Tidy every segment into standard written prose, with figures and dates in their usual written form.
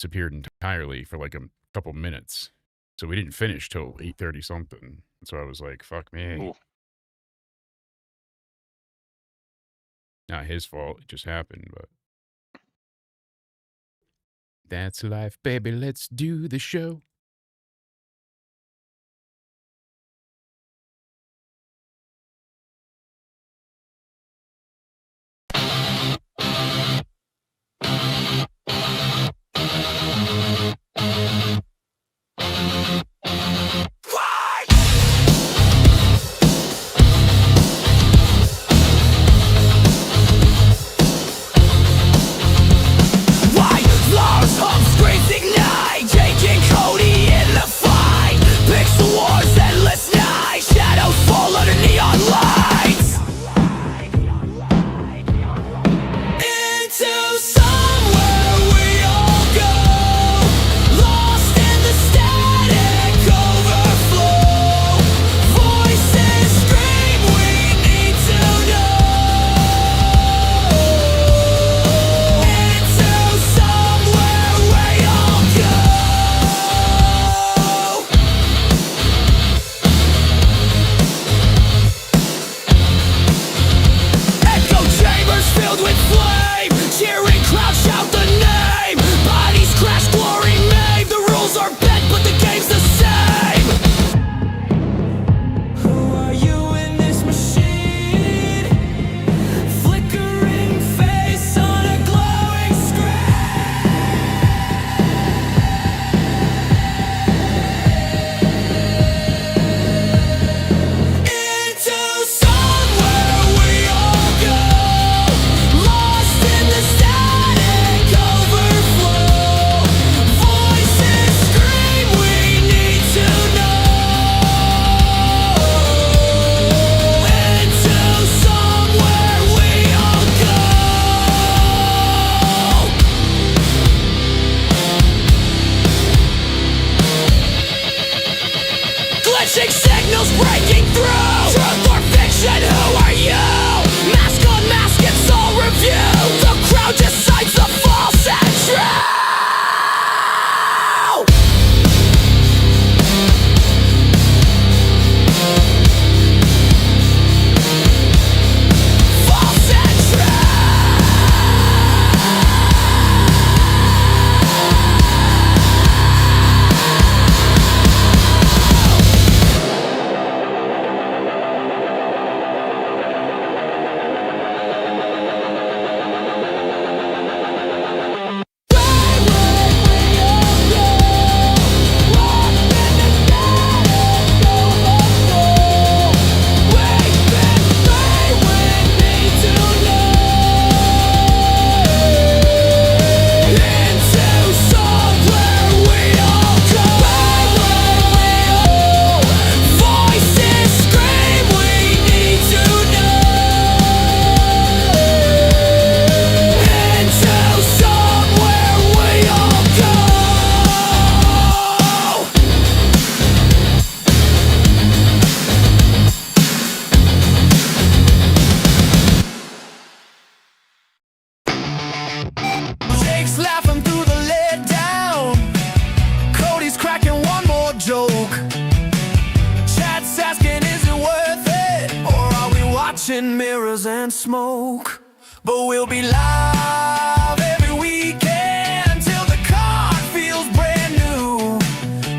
disappeared entirely for like a couple minutes. So we didn't finish till 8:30 something. So I was like, fuck me. Ooh. Not his fault. It just happened, but that's life, baby. Let's do the show. Taking Cody in the fight. Pixel wars, endless night. Shadows fall under neon lights. Into somewhere we all go, lost in the static overflow. Voices scream, we need to know. Into somewhere we all go. Echo chambers filled with flame, cheering crowds shout the name. Bodies crash, glory made. The rules are bent, but the game's the same. Who are you in this machine? Flickering face on a glowing screen. Into somewhere we all go, lost in the static overflow. Voices scream, we need to know. Into somewhere we all go. Glitching signals breaking through. Truth or fiction, who are you? Mask on mask, it's all review. The crowd decides the false and true. False and Jake's laughing through the lid down. Cody's cracking one more joke. Chat's asking, is it worth it? Or are we watching mirrors and smoke? But we'll be live every weekend till the card feels brand new.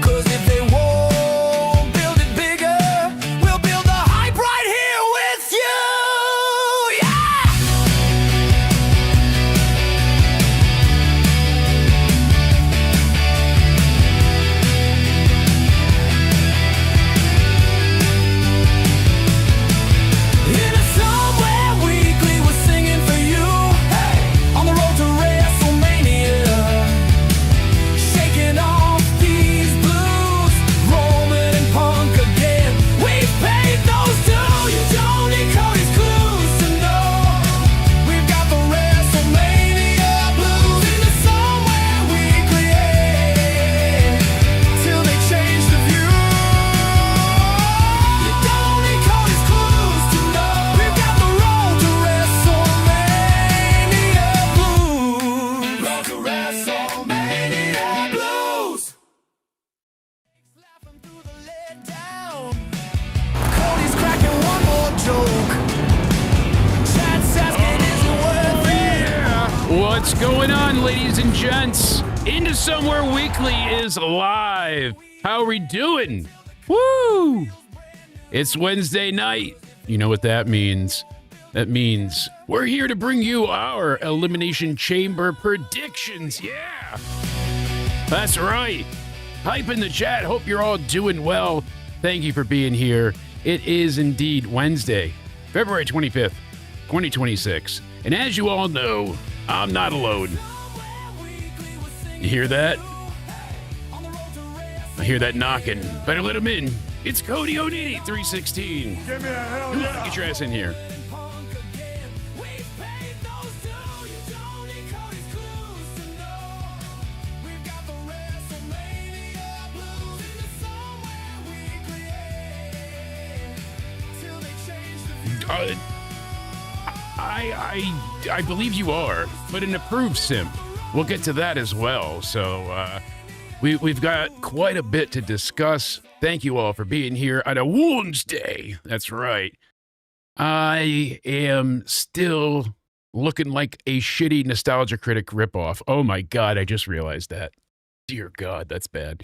'Cause if they won't build it bigger, we'll build the hype right here with you. Yeah! In a somewhere weekly, we're singing for you. Hey, on the road to going on, ladies and gents? Into Somewhere Weekly is live. How are we doing? Woo! It's Wednesday night. You know what that means. That means we're here to bring you our Elimination Chamber predictions. Yeah! That's right. Hype in the chat. Hope you're all doing well. Thank you for being here. It is indeed Wednesday, February 25th, 2026. And as you all know, I'm not alone. You hear that? I hear that knocking. Better let him in. It's Cody O'Needy, 316. Give me a hell Come on, yeah. get your ass in here. I believe you are, but an approved simp. We'll get to that as well. So we've got quite a bit to discuss. Thank you all for being here on a Wednesday. That's right. I am still looking like a shitty Nostalgia Critic ripoff. Oh my God, I just realized that. Dear God, that's bad.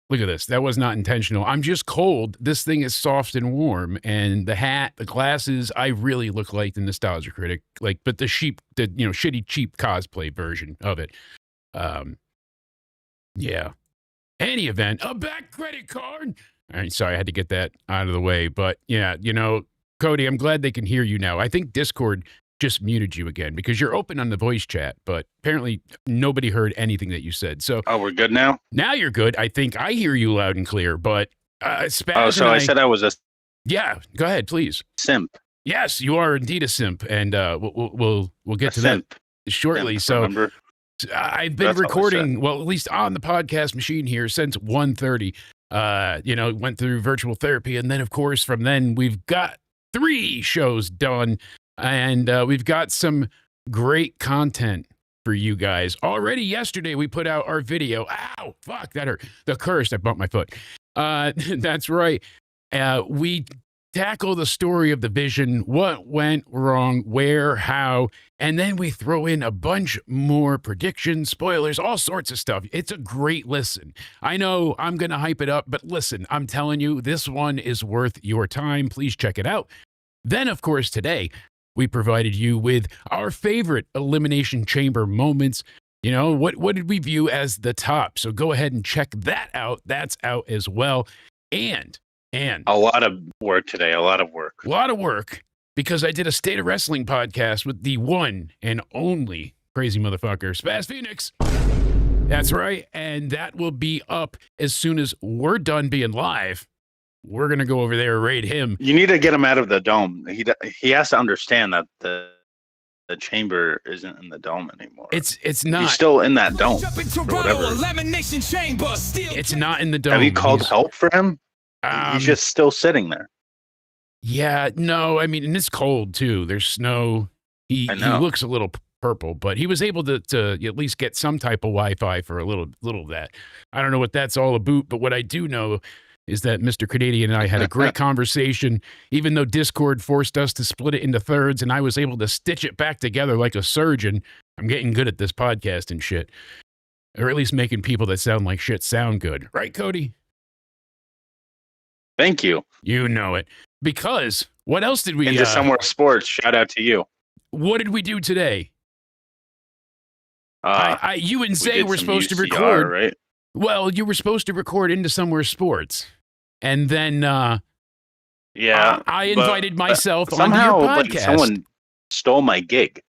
Look at this. That was not intentional. I'm just cold. This thing is soft and warm. And the hat, the glasses, I really look like the Nostalgia Critic. Like, but the shitty, cheap cosplay version of it. Yeah. Any event, a back credit card. All right, sorry, I had to get that out of the way. But yeah, Cody, I'm glad they can hear you now. I think Discord just muted you again because you're open on the voice chat, but apparently nobody heard anything that you said. So we're good now? Now you're good. I think I hear you loud and clear, but Spaz I said I was a Yeah, go ahead, please. simp. Yes, you are indeed a simp, and we'll get to that shortly. So remember? I've been That's all I recording, well, at least on the podcast machine here since 1:30. Went through virtual therapy, and then of course from then we've got 3 shows done. And we've got some great content for you guys. Already yesterday, we put out our video. Ow, fuck, that hurt. The curse, I bumped my foot. That's right. We tackle the story of the Vision, what went wrong, where, how, and then we throw in a bunch more predictions, spoilers, all sorts of stuff. It's a great listen. I know I'm going to hype it up, but listen, I'm telling you, this one is worth your time. Please check it out. Then, of course, today, we provided you with our favorite Elimination Chamber moments. What did we view as the top? So go ahead and check that out. That's out as well. And A lot of work today. A lot of work. Because I did a State of Wrestling podcast with the one and only crazy motherfucker, Spaz Phoenix. That's right. And that will be up as soon as we're done being live. We're going to go over there and raid him. You need to get him out of the dome. He has to understand that the chamber isn't in the dome anymore. It's not. He's still in that dome. Elimination Chamber. It's not in the dome. Have you called help for him? He's just still sitting there. Yeah, no, I mean, and it's cold too. There's snow. He looks a little purple, but he was able to at least get some type of Wi-Fi for a little of that. I don't know what that's all about, but what I do know is that Mr. Canadian and I had a great conversation, even though Discord forced us to split it into thirds, and I was able to stitch it back together like a surgeon. I'm getting good at this podcast and shit. Or at least making people that sound like shit sound good. Right, Cody? Thank you. You know it. Because what else did we... Into Somewhere Sports, shout out to you. What did we do today? You and Zay were supposed to UCR, record. right? Well, you were supposed to record Into Somewhere Sports. And then I invited myself onto your podcast. Someone stole my gig.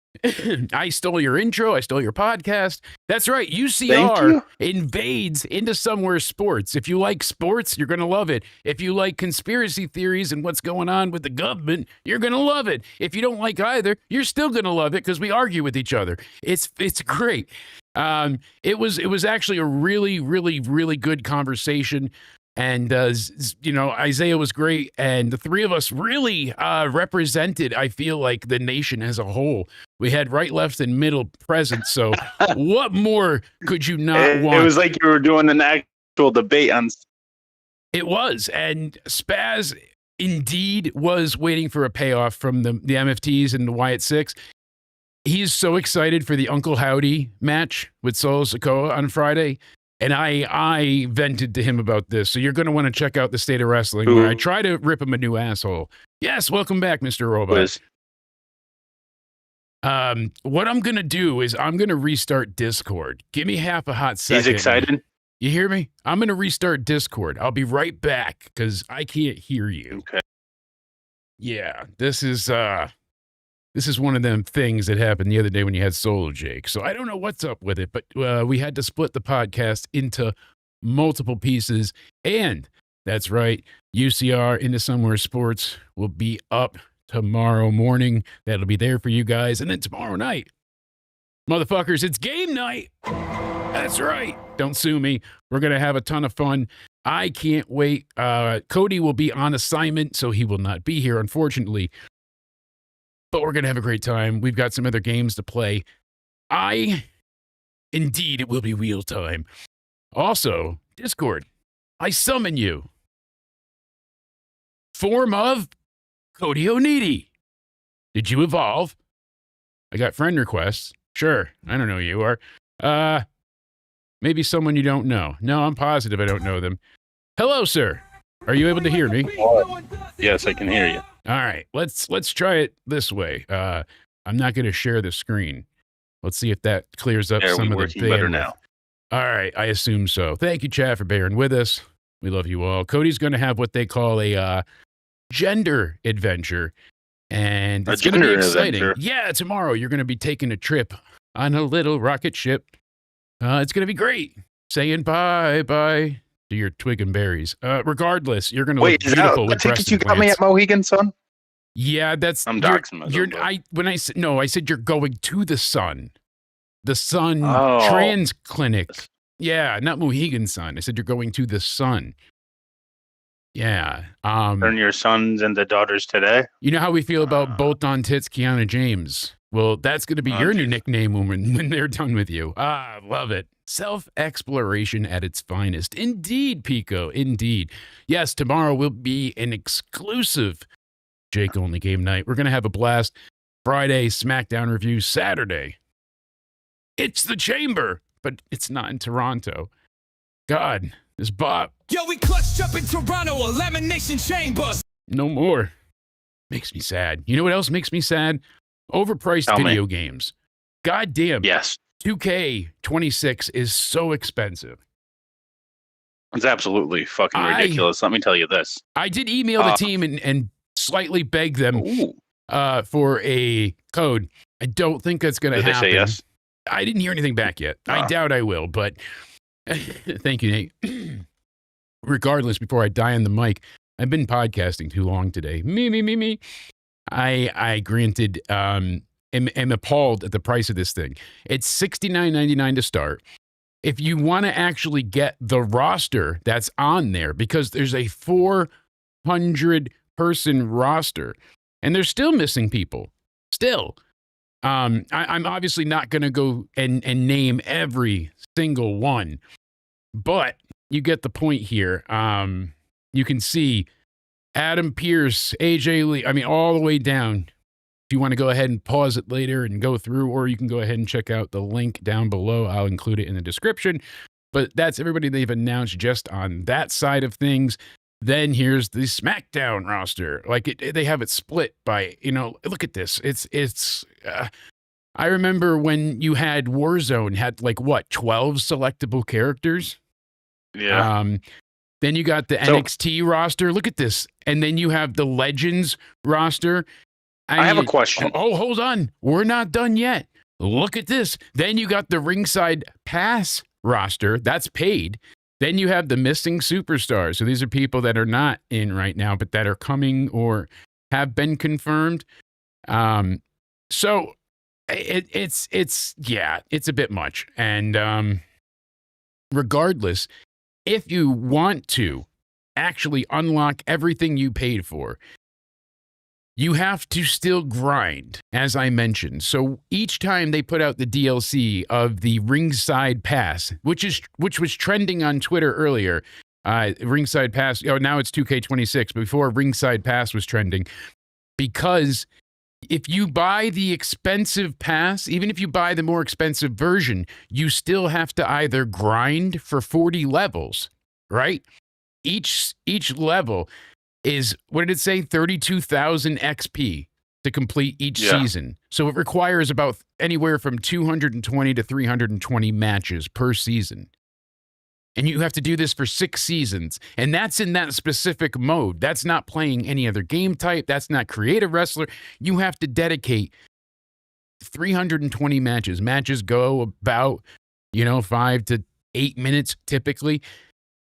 I stole your intro. I stole your podcast. That's right. UCR invades Into Somewhere Sports. If you like sports, you're going to love it. If you like conspiracy theories and what's going on with the government, you're going to love it. If you don't like either, you're still going to love it because we argue with each other. It's great. It was actually a really, really, really good conversation. And, Isaiah was great. And the 3 of us really represented, I feel like, the nation as a whole. We had right, left, and middle present. So what more could you not want? It was like you were doing an actual debate on. It was. And Spaz indeed was waiting for a payoff from the MFTs and the Wyatt Six. He's so excited for the Uncle Howdy match with Solo Sikoa on Friday. And I vented to him about this. So you're going to want to check out the State of Wrestling where I try to rip him a new asshole. Yes, welcome back, Mr. Robot. Bliss. What I'm going to do is I'm going to restart Discord. Give me half a hot second. He's excited? You hear me? I'm going to restart Discord. I'll be right back because I can't hear you. Okay. Yeah, this is one of them things that happened the other day when you had Solo Jake. So I don't know what's up with it, but we had to split the podcast into multiple pieces. And that's right, UCR Into Somewhere Sports will be up tomorrow morning. That'll be there for you guys. And then tomorrow night, motherfuckers, it's game night. That's right. Don't sue me. We're going to have a ton of fun. I can't wait. Cody will be on assignment, so he will not be here, unfortunately. But we're going to have a great time. We've got some other games to play. Indeed, it will be wheel time. Also, Discord, I summon you. Form of Cody O'Needy. Did you evolve? I got friend requests. Sure, I don't know who you are. Maybe someone you don't know. No, I'm positive I don't know them. Hello, sir. Are you able to hear me? Yes, I can hear you. All right, let's try it this way. I'm not going to share the screen. Let's see if that clears up some of the working better now. All right, I assume so. Thank you, chat, for bearing with us. We love you all. Cody's going to have what they call a gender adventure, and it's going to be exciting. Adventure. Yeah, tomorrow you're going to be taking a trip on a little rocket ship. It's going to be great. Saying bye-bye to your twig and berries. Regardless, you're going to look beautiful with breast you got me at Mohegan Sun? Yeah, that's... I'm doxing myself. I said you're going to the Sun. The Sun Trans Clinic. Yeah, not Mohegan Sun. I said you're going to the Sun. Yeah. Turn your sons into daughters today? You know how we feel about Bolt on Tits Kiana James? Well, that's going to be your new nickname when they're done with you. Love it. Self-exploration at its finest. Indeed, Pico, indeed. Yes, tomorrow will be an exclusive Jake-only game night. We're going to have a blast. Friday, SmackDown review. Saturday, it's the Chamber, but it's not in Toronto. God, this Bob. Yo, we clutched up in Toronto, Elimination Chamber. No more. Makes me sad. You know what else makes me sad? Overpriced video games. God damn. Yes. 2K26 is so expensive. It's absolutely fucking ridiculous. Let me tell you this. I did email the team and slightly beg them for a code. I don't think that's going to happen. Did they say yes? I didn't hear anything back yet. I doubt I will, but thank you, Nate. Regardless, before I die on the mic, I've been podcasting too long today. Me. I granted, am appalled at the price of this thing. It's $69.99 to start. If you want to actually get the roster that's on there, because there's a 400-person roster, and they're still missing people. Still. I'm obviously not going to go and name every single one, but you get the point here. You can see Adam Pearce, AJ Lee, all the way down. If you want to go ahead and pause it later and go through, or you can go ahead and check out the link down below. I'll include it in the description. But that's everybody they've announced just on that side of things. Then here's the SmackDown roster. They have it split by, look at this. I remember when you had Warzone had 12 selectable characters. Yeah. Then you got the NXT roster. Look at this. And then you have the Legends roster. I have a question. Oh, hold on. We're not done yet. Look at this. Then you got the Ringside Pass roster. That's paid. Then you have the missing superstars. So these are people that are not in right now, but that are coming or have been confirmed. So it's a bit much. And regardless, if you want to actually unlock everything you paid for, you have to still grind, as I mentioned. So each time they put out the DLC of the Ringside Pass, which was trending on Twitter earlier, Ringside Pass, now it's 2K26, but before Ringside Pass was trending, because if you buy the expensive pass, even if you buy the more expensive version, you still have to either grind for 40 levels, right? Each level is, what did it say? 32,000 XP to complete each season. So it requires about anywhere from 220 to 320 matches per season. And you have to do this for 6 seasons. And that's in that specific mode. That's not playing any other game type. That's not creative wrestler. You have to dedicate 320 matches. Matches go about, 5 to 8 minutes typically.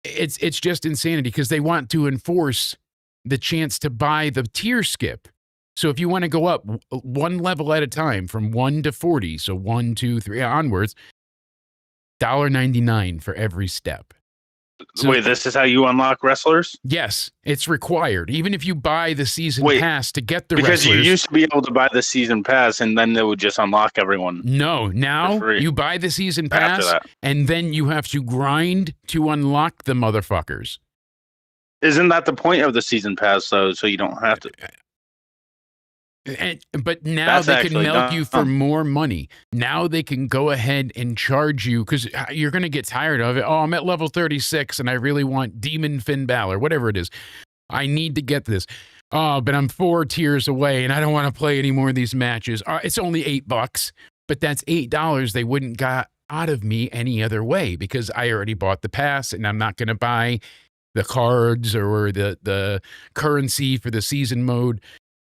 It's just insanity because they want to enforce the chance to buy the tier skip. So if you want to go up one level at a time from 1 to 40, so 1, 2, 3 onwards, $1.99 for every step. So, wait, this is how you unlock wrestlers? Yes, it's required. Even if you buy the season pass to get the because wrestlers. You used to be able to buy the season pass and then they would just unlock everyone. No, now you buy the season pass and then you have to grind to unlock the motherfuckers. Isn't that the point of the season pass, though, so you don't have to? But now they can milk you for more money. Now they can go ahead and charge you because you're going to get tired of it. Oh, I'm at level 36 and I really want Demon Finn Balor, whatever it is. I need to get this. Oh, but I'm 4 tiers away and I don't want to play any more of these matches. It's only $8, but that's $8 they wouldn't got out of me any other way because I already bought the pass and I'm not going to buy the cards or the currency for the season mode.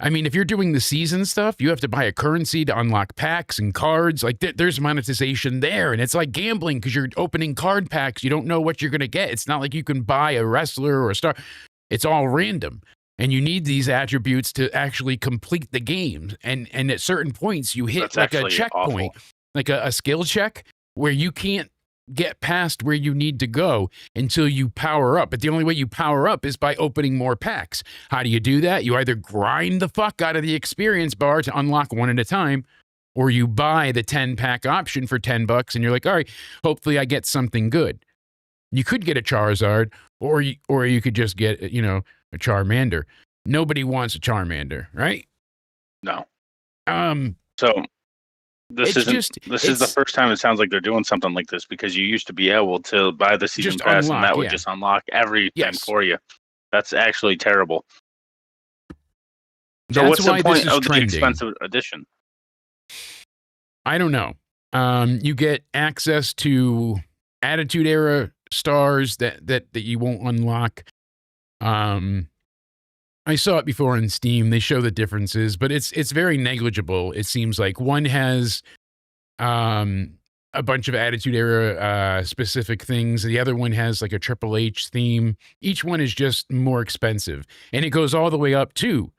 I mean, if you're doing the season stuff, you have to buy a currency to unlock packs and cards. Like there's monetization there. And it's like gambling because you're opening card packs. You don't know what you're going to get. It's not like you can buy a wrestler or a star. It's all random. And you need these attributes to actually complete the game. And at certain points, you hit That's like a checkpoint, like a skill check where you can't get past where you need to go until you power up. But the only way you power up is by opening more packs. How do you do that? You either grind the fuck out of the experience bar to unlock one at a time, or you buy the 10-pack option for $10 and you're like, all right, hopefully I get something good. You could get a Charizard or you could just get, a Charmander. Nobody wants a Charmander, right? No. So This is the first time it sounds like they're doing something like this because you used to be able to buy the season pass and that would just unlock everything for you. That's actually terrible. So what's the point of the expensive edition? I don't know. You get access to Attitude Era stars that you won't unlock. I saw it before on Steam. They show the differences, but it's very negligible. It seems like one has a bunch of Attitude Era specific things. The other one has like a Triple H theme. Each one is just more expensive, and it goes all the way up to,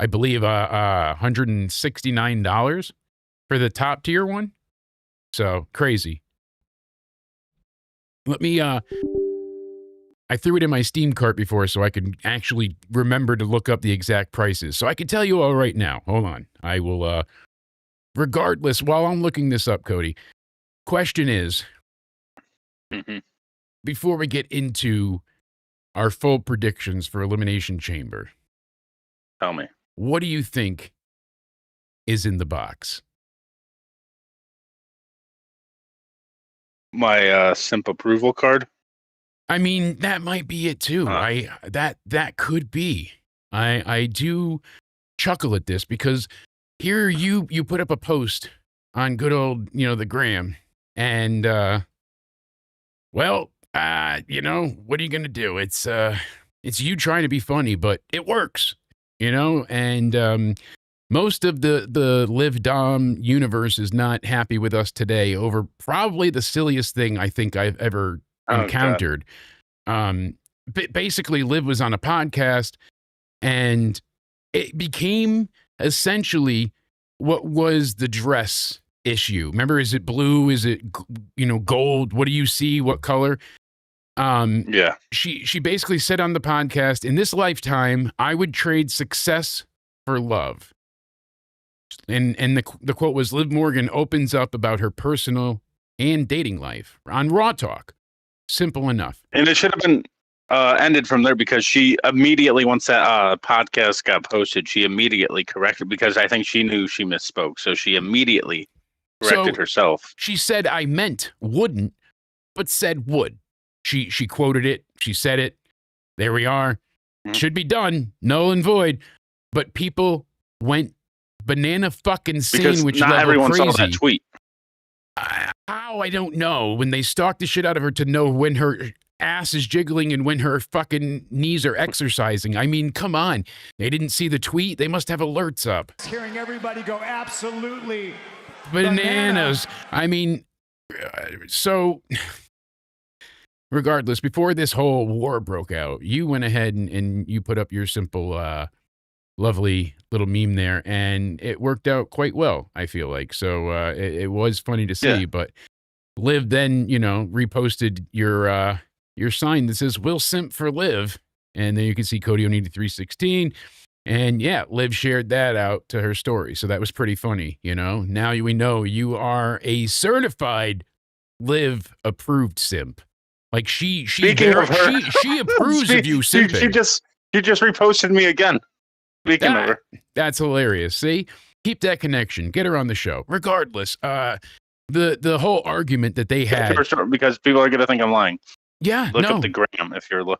I believe, $169 for the top tier one. So crazy. Let me I threw it in my Steam cart before so I could actually remember to look up the exact prices. So I can tell you all right now. Hold on. I will, regardless, while I'm looking this up, Cody, question is, before we get into our full predictions for Elimination Chamber. Tell me. What do you think is in the box? My simp approval card. I mean, that might be it too. That could be. I do chuckle at this because here you put up a post on good old, the gram, and what are you gonna do? It's you trying to be funny, but it works, and most of the Liv Dom universe is not happy with us today over probably the silliest thing I think I've ever encountered. Basically, Liv was on a podcast and it became essentially what was the dress issue. Remember, is it blue? Is it, gold? What do you see? What color? Yeah. She basically said on the podcast, in this lifetime, I would trade success for love. And the quote was, Liv Morgan opens up about her personal and dating life on Raw Talk. Simple enough. And it should have been ended from there because she immediately, once that podcast got posted, she immediately corrected because I think she knew she misspoke. So she immediately corrected herself. She said, I meant wouldn't, but said would. She quoted it. She said it. There we are. Mm-hmm. Should be done. Null and void. But people went banana fucking scene, because which not everyone saw that tweet. How? I don't know. When they stalked the shit out of her to know when her ass is jiggling and when her fucking knees are exercising. I mean, come on. They didn't see the tweet. They must have alerts up. Hearing everybody go absolutely bananas. I mean, so regardless, before this whole war broke out, you went ahead and you put up your simple, lovely little meme there, and it worked out quite well, I feel like. So it was funny to see, but Liv then, reposted your sign that says "Will Simp for Liv," and then you can see Cody Onita 316, and Liv shared that out to her story, so that was pretty funny. Now we know you are a certified Liv approved simp. Like she approves of you simping. She just reposted me again. Speaking of her, that's hilarious. See, keep that connection. Get her on the show. Regardless, the whole argument that they had, because people are going to think I'm lying. Yeah, look up the gram if you're looking.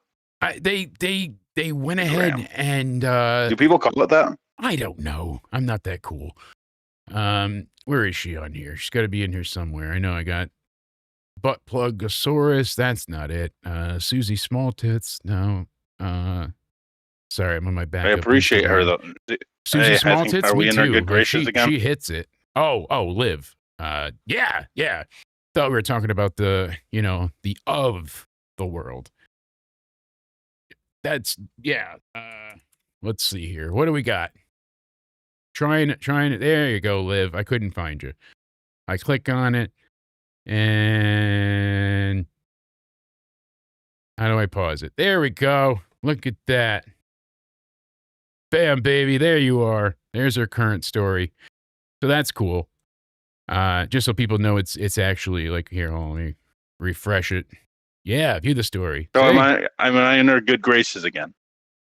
They went ahead and do people call it that? I don't know. I'm not that cool. Where is she on here? She's got to be in here somewhere. I know I got Butt Plugosaurus. That's not it. Susie Small Tits. No. Sorry, I'm on my back. I appreciate her though. Susie Small Tits. Are we me in too. our good graces again? She hits it. Oh, Liv. Yeah. Thought we were talking about the of the world. That's let's see here. What do we got? Trying it. There you go, Liv. I couldn't find you. I click on it, and how do I pause it? There we go. Look at that. Bam, baby. There you are. There's her current story. So that's cool. Just so people know it's actually like here. Hold on, let me refresh it. Yeah, view the story. So am I in her good graces again?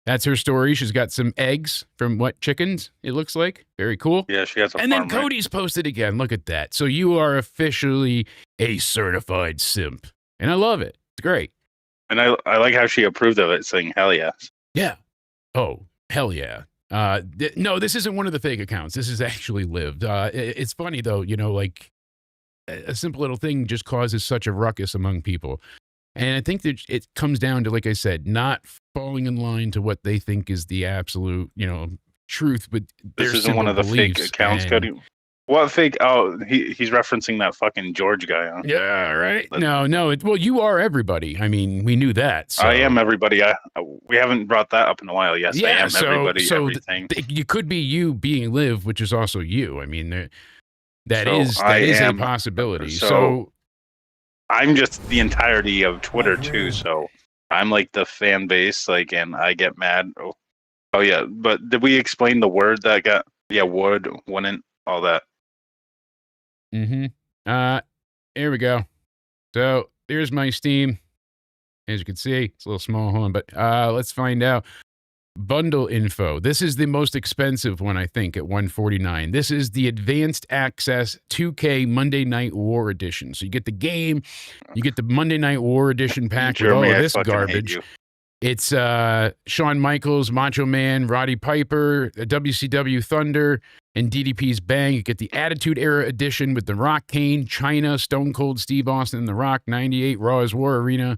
That's her story. She's got some eggs from what chickens? It looks like very cool. Yeah, she has. And then Cody's posted again. Look at that. So you are officially a certified simp, and I love it. It's great. And I like how she approved of it, saying hell yes. Yeah. Oh hell yeah. No, this isn't one of the fake accounts. This is actually lived. It's funny though, like a simple little thing just causes such a ruckus among people. And I think that it comes down to, like I said, not falling in line to what they think is the absolute, truth. But this isn't one of the fake accounts, Cody. What fake? Oh, he's referencing that fucking George guy. Huh? Yeah, right. No. Well, you are everybody. I mean, we knew that. So. I am everybody. We haven't brought that up in a while. Yes, I am everybody. Everything. You could be you being Liv, which is also you. I mean, that is a possibility. So I'm just the entirety of Twitter too. So I'm like the fan base, and I get mad. Oh yeah, but did we explain the word that got? Yeah, would, wouldn't, all that. Mm-hmm. Here we go. So there's my Steam. As you can see, it's a little small, hold on, but let's find out. Bundle info. This is the most expensive one, I think, at $149. This is the Advanced Access 2K Monday Night War Edition. So you get the game, you get the Monday Night War Edition pack with all of this garbage. It's Shawn Michaels, Macho Man, Roddy Piper, WCW Thunder, and DDP's Bang. You get the Attitude Era Edition with The Rock, Kane, China, Stone Cold Steve Austin, The Rock, 98, Raw's War Arena,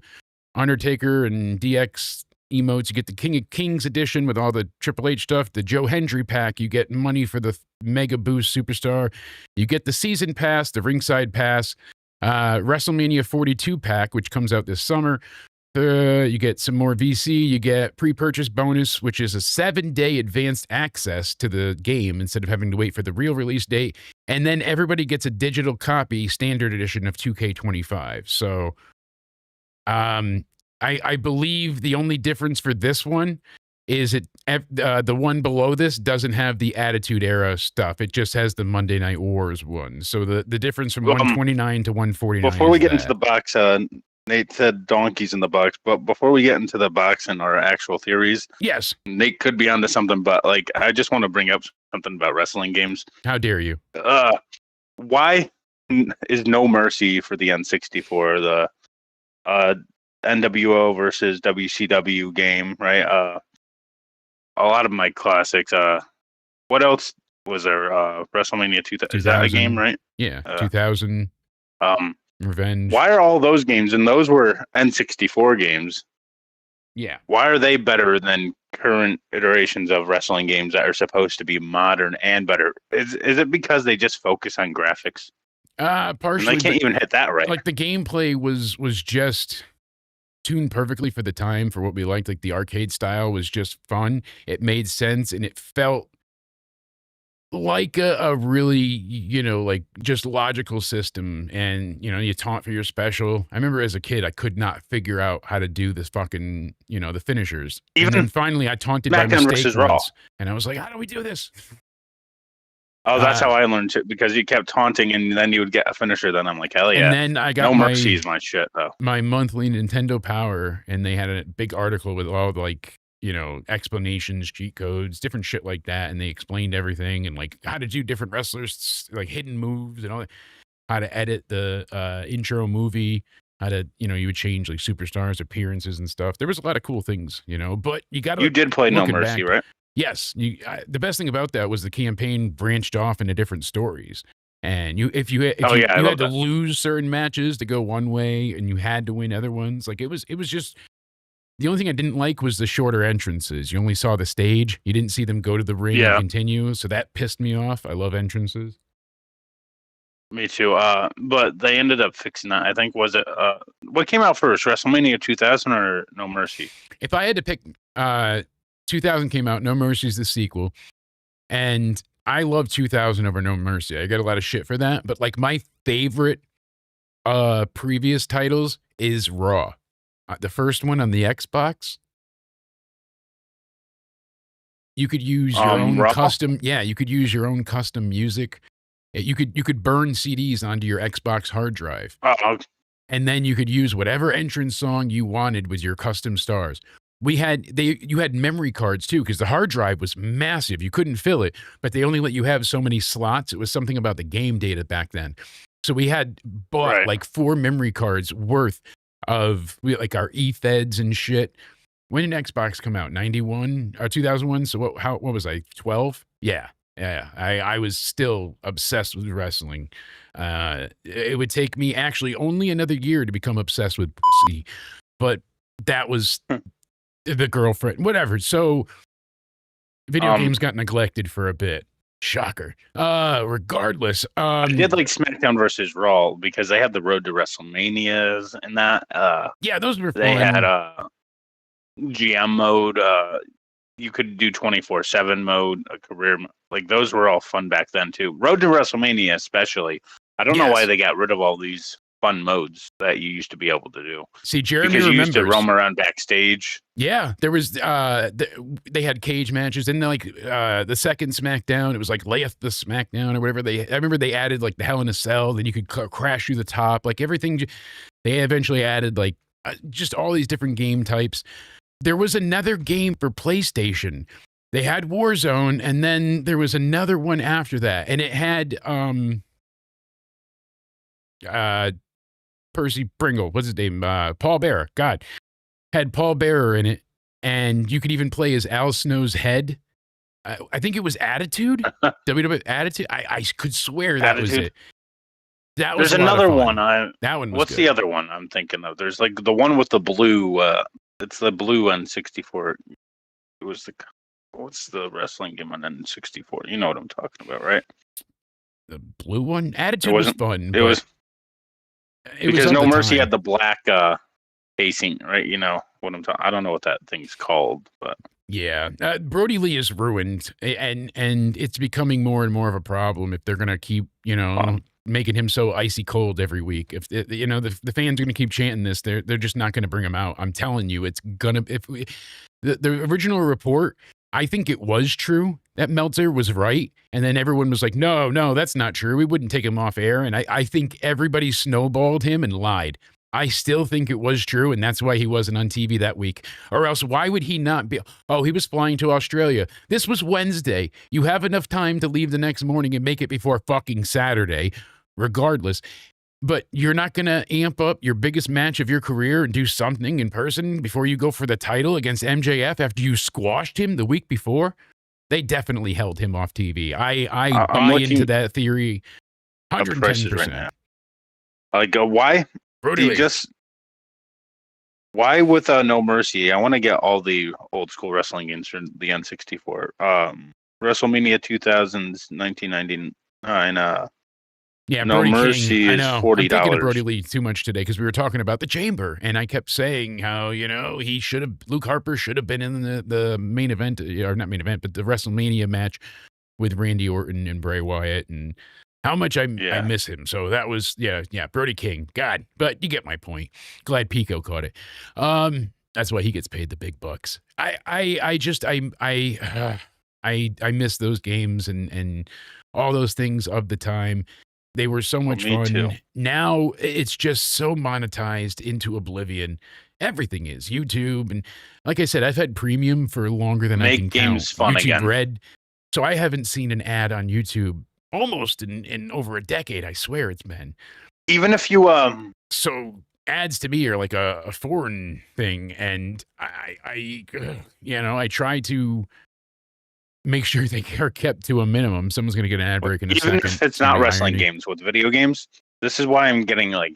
Undertaker, and DX emotes. You get the King of Kings edition with all the Triple H stuff. The Joe Hendry pack, you get money for the Mega Boost Superstar. You get the Season Pass, the Ringside Pass, WrestleMania 42 pack, which comes out this summer. You get some more VC. You get pre-purchase bonus, which is a 7-day advanced access to the game instead of having to wait for the real release date. And then everybody gets a digital copy, standard edition of 2K25. So, I believe the only difference for this one is the one below this doesn't have the Attitude Era stuff. It just has the Monday Night Wars one. So the difference from 129 to 149. Before we get into the box, Nate said donkeys in the box, but before we get into the box and our actual theories, Yes. Nate could be onto something. But like, I just want to bring up something about wrestling games. How dare you? Why is No Mercy for the N64 the NWO versus WCW game? Right. A lot of my classics. What else was there? WrestleMania 2000. Is that a game, right? Yeah, 2000. Revenge. Why are all those games, and those were N64 games? Yeah. Why are they better than current iterations of wrestling games that are supposed to be modern and better? Is it because they just focus on graphics? Partially. And they can't even hit that right. Like the gameplay was just tuned perfectly for the time for what we liked. Like the arcade style was just fun. It made sense, and it felt like a really, like just logical system. And, you taunt for your special. I remember as a kid, I could not figure out how to do this fucking, the finishers. Even and then finally I taunted by mistake once. And I was like, how do we do this? Oh, that's how I learned it, because you kept taunting and then you would get a finisher. Then I'm like, hell yeah. And then I got No Mercy is my shit, though. My monthly Nintendo Power, and they had a big article with all like, explanations, cheat codes, different shit like that. And they explained everything and like how to do different wrestlers, like hidden moves and all that, how to edit the intro movie, how to, you would change like superstars appearances and stuff. There was a lot of cool things, but you got to. You did play No Mercy, right? Yes. The best thing about that was the campaign branched off into different stories. And you had to lose certain matches to go one way, and you had to win other ones. Like it was just. The only thing I didn't like was the shorter entrances. You only saw the stage. You didn't see them go to the ring and continue. So that pissed me off. I love entrances. Me too. But they ended up fixing that. I think, was it, what came out first, WrestleMania 2000 or No Mercy? If I had to pick, 2000 came out. No Mercy is the sequel. And I love 2000 over No Mercy. I got a lot of shit for that. But like my favorite previous titles is Raw. The first one on the Xbox, you could use your own custom. Yeah, you could use your own custom music. You could burn CDs onto your Xbox hard drive, and then you could use whatever entrance song you wanted with your custom stars. You had memory cards too, because the hard drive was massive. You couldn't fill it, but they only let you have so many slots. It was something about the game data back then. So we had bought like 4 memory cards worth of like our E-Feds and shit. When did Xbox come out? 91 or 2001? So what was I, 12? Yeah. I was still obsessed with wrestling. It would take me actually only another year to become obsessed with pussy, but that was the girlfriend, whatever. So video games got neglected for a bit. Shocker. Regardless, I did like SmackDown versus Raw because they had the Road to WrestleManias and that. Yeah, those were fun. They had GM mode. You could do 24/7 mode, a career mode. Like those were all fun back then too. Road to WrestleMania, especially. I don't know why they got rid of all these fun modes that you used to be able to do. See, Jeremy because you remembers. used to roam around backstage. Yeah, there was they had cage matches, and like the second SmackDown, it was like Layeth the SmackDown or whatever. I remember they added like the Hell in a Cell, then you could crash through the top, like everything. They eventually added like just all these different game types. There was another game for PlayStation. They had Warzone, and then there was another one after that, and it had Percy Pringle, what's his name? Paul Bearer. God, had Paul Bearer in it, and you could even play as Al Snow's head. I think it was Attitude. WWE Attitude. I could swear that was it. That was. There's another one. That one was what's good. The other one I'm thinking of? There's like the one with the blue. It's the blue N64. It was the. What's the wrestling game on N64? You know what I'm talking about, right? The blue one. Attitude was fun. It was. Because No Mercy had the black casing, right? You know what I'm talking. I don't know what that thing's called, but yeah, Brody Lee is ruined, and it's becoming more and more of a problem if they're gonna keep making him so icy cold every week. If the fans are gonna keep chanting this, they're just not gonna bring him out. I'm telling you, it's gonna. The original report, I think it was true that Meltzer was right. And then everyone was like, no, that's not true. We wouldn't take him off air. And I think everybody snowballed him and lied. I still think it was true, and that's why he wasn't on TV that week. Or else, why would he not be? Oh, he was flying to Australia. This was Wednesday. You have enough time to leave the next morning and make it before fucking Saturday, regardless. But you're not going to amp up your biggest match of your career and do something in person before you go for the title against MJF after you squashed him the week before? They definitely held him off TV. I buy into that theory 110%. Right now. Like, why? Why with No Mercy? I want to get all the old school wrestling games from the N64. WrestleMania 2000's 1999. Yeah, No Brody Mercy King, is $40. I'm thinking of Brody Lee too much today because we were talking about the Chamber, and I kept saying how Luke Harper should have been in the main event, or not main event, but the WrestleMania match with Randy Orton and Bray Wyatt, and how much I miss him. So that was Brody King. God, but you get my point. Glad Pico caught it. That's why he gets paid the big bucks. I miss those games and all those things of the time. They were so much fun. Too. Now it's just so monetized into oblivion. Everything is YouTube, and like I said, I've had premium for longer than I can games count. fun YouTube again. Red, so I haven't seen an ad on YouTube almost in over a decade. I swear it's been. Even if you So ads to me are like a foreign thing, and I try to make sure they are kept to a minimum. Someone's going to get an ad break in a second. Even if it's not wrestling games, with video games, this is why I'm getting like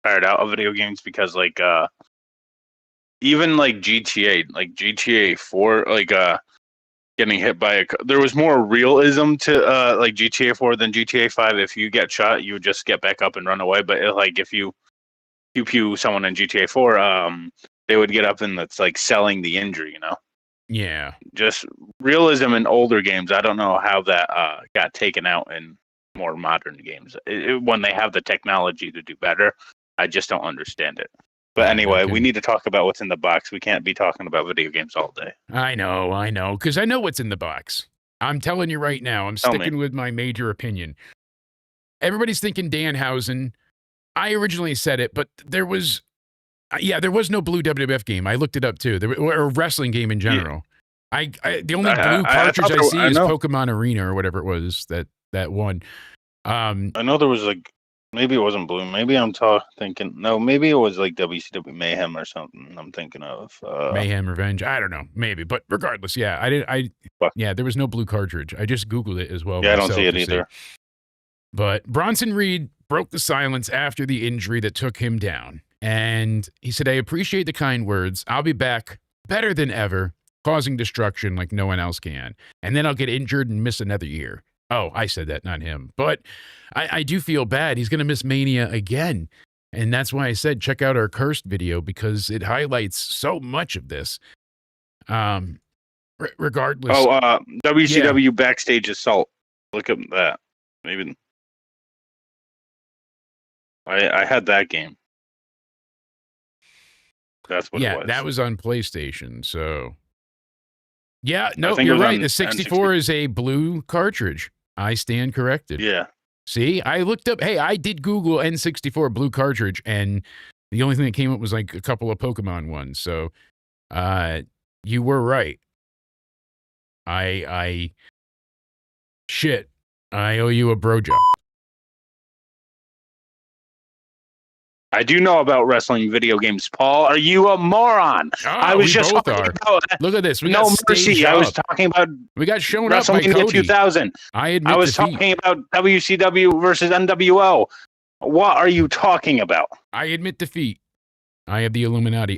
tired out of video games, because like even like GTA 4, like getting hit by there was more realism to like GTA 4 than GTA 5. If you get shot, you would just get back up and run away. But like if you pew someone in GTA 4, they would get up and it's like selling the injury, Yeah. Just realism in older games. I don't know how that got taken out in more modern games. When they have the technology to do better, I just don't understand it. But anyway, we need to talk about what's in the box. We can't be talking about video games all day. I know, because I know what's in the box. I'm telling you right now, I'm sticking with my major opinion. Everybody's thinking Danhausen. I originally said it, but there was no blue WWF game. I looked it up too. Or a wrestling game in general. Yeah. The only blue cartridge I see is Pokemon Arena or whatever it was that one. I know there was like, maybe it wasn't blue. Maybe I'm thinking, no, maybe it was like WCW Mayhem or something. I'm thinking of Mayhem Revenge. I don't know, maybe, but regardless, there was no blue cartridge. I just Googled it as well. Yeah, I don't see it either. But Bronson Reed broke the silence after the injury that took him down. And he said, I appreciate the kind words. I'll be back better than ever, causing destruction like no one else can. And then I'll get injured and miss another year. Oh, I said that, not him. But I do feel bad. He's going to miss Mania again. And that's why I said, check out our Cursed video, because it highlights so much of this. Regardless. WCW Backstage Assault. Look at that. Maybe. I had that game. That's what it was. That was on PlayStation, so. Yeah, no, you're right. The 64 is a blue cartridge. I stand corrected. Yeah. See, I looked up, I did Google N64 blue cartridge, and the only thing that came up was like a couple of Pokemon ones. So you were right. I owe you a bro job. I do know about wrestling video games, Paul. Are you a moron? I was just talking about. Look at this. We No got Mercy. I was talking about. We got shown up by WrestleMania Cody. 2000. I was talking about WCW versus NWO. What are you talking about? I admit defeat. I have the Illuminati.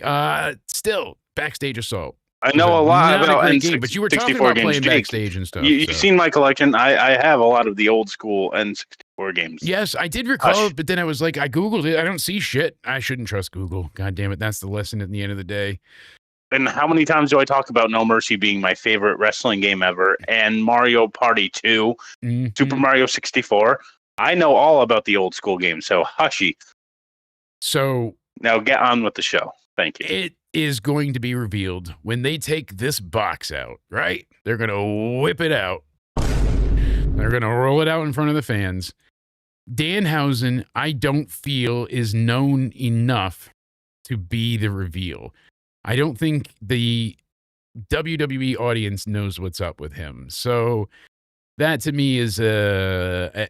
Still, Backstage Assault. I know a lot about N64, but you were talking about playing Backstage and stuff. You've seen my collection. I have a lot of the old school N64 games. Yes, I did recall, but then I was like, I Googled it. I don't see shit. I shouldn't trust Google. God damn it. That's the lesson at the end of the day. And how many times do I talk about No Mercy being my favorite wrestling game ever, and Mario Party 2, Super Mario 64? I know all about the old school games, so hushy. So now get on with the show. Thank you. It is going to be revealed when they take this box out, right? They're going to whip it out. They're going to roll it out in front of the fans. Danhausen, I don't feel is known enough to be the reveal. I don't think the WWE audience knows what's up with him. So that to me is a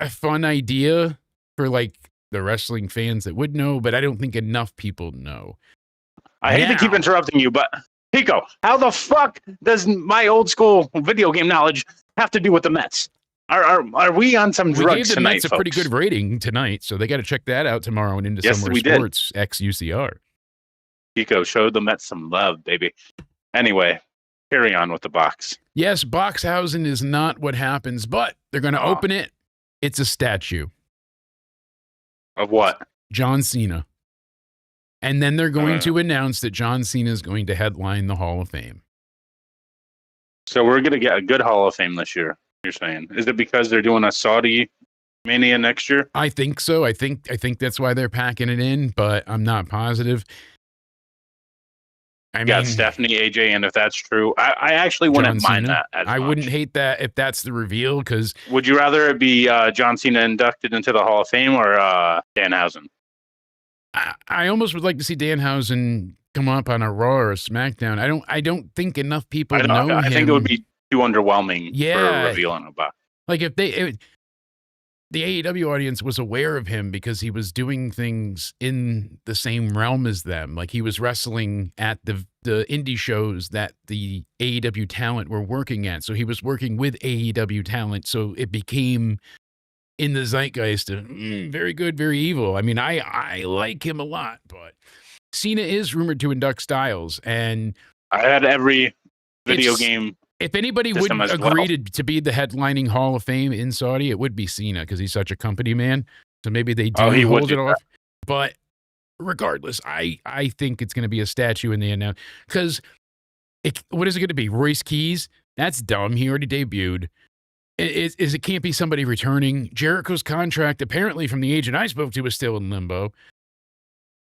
fun idea for like the wrestling fans that would know, but I don't think enough people know. I hate to keep interrupting you, but Pico, how the fuck does my old school video game knowledge have to do with the Mets? Are we on some drugs we gave the tonight, Mets a folks? pretty good rating tonight, so they got to check that out tomorrow and into Yes, Somewhere we did. Sports X UCR. Pico, show the Mets some love, baby. Anyway, carry on with the box. Yes, Boxhausen is not what happens, but they're going to open it. It's a statue Of what? John Cena. And then they're going to announce that John Cena is going to headline the Hall of Fame. So we're going to get a good Hall of Fame this year, you're saying. Is it because they're doing a Saudi Mania next year? I think so. I think that's why they're packing it in, but I'm not positive. I got mean, Stephanie, AJ, and if that's true, I actually wouldn't mind that. I wouldn't hate that if that's the reveal, because... Would you rather it be John Cena inducted into the Hall of Fame or Danhausen? I almost would like to see Danhausen come up on a Raw or a SmackDown. I don't think enough people know him. I think it would be too underwhelming for revealing about. Like if the AEW audience was aware of him because he was doing things in the same realm as them. Like he was wrestling at the indie shows that the AEW talent were working at. So he was working with AEW talent. So it became in the zeitgeist of very good, very evil. I mean, I like him a lot, but Cena is rumored to induct Styles. And I had every video game. If anybody would agree to be the headlining Hall of Fame in Saudi, it would be Cena because he's such a company man. So maybe they do hold it off. But regardless, I think it's going to be a statue in the end now. Because what is it going to be? Royce Keys? That's dumb. He already debuted. It can't be somebody returning. Jericho's contract, apparently from the agent I spoke to, was still in limbo.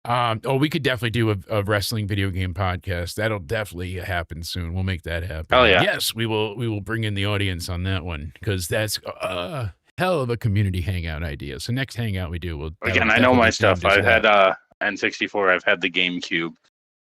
We could definitely do a wrestling video game podcast. That'll definitely happen soon. We'll make that happen. Hell yeah. Yes, we will bring in the audience on that one because that's a hell of a community hangout idea. So next hangout we do, again, I know my stuff. I've had N64. I've had the GameCube.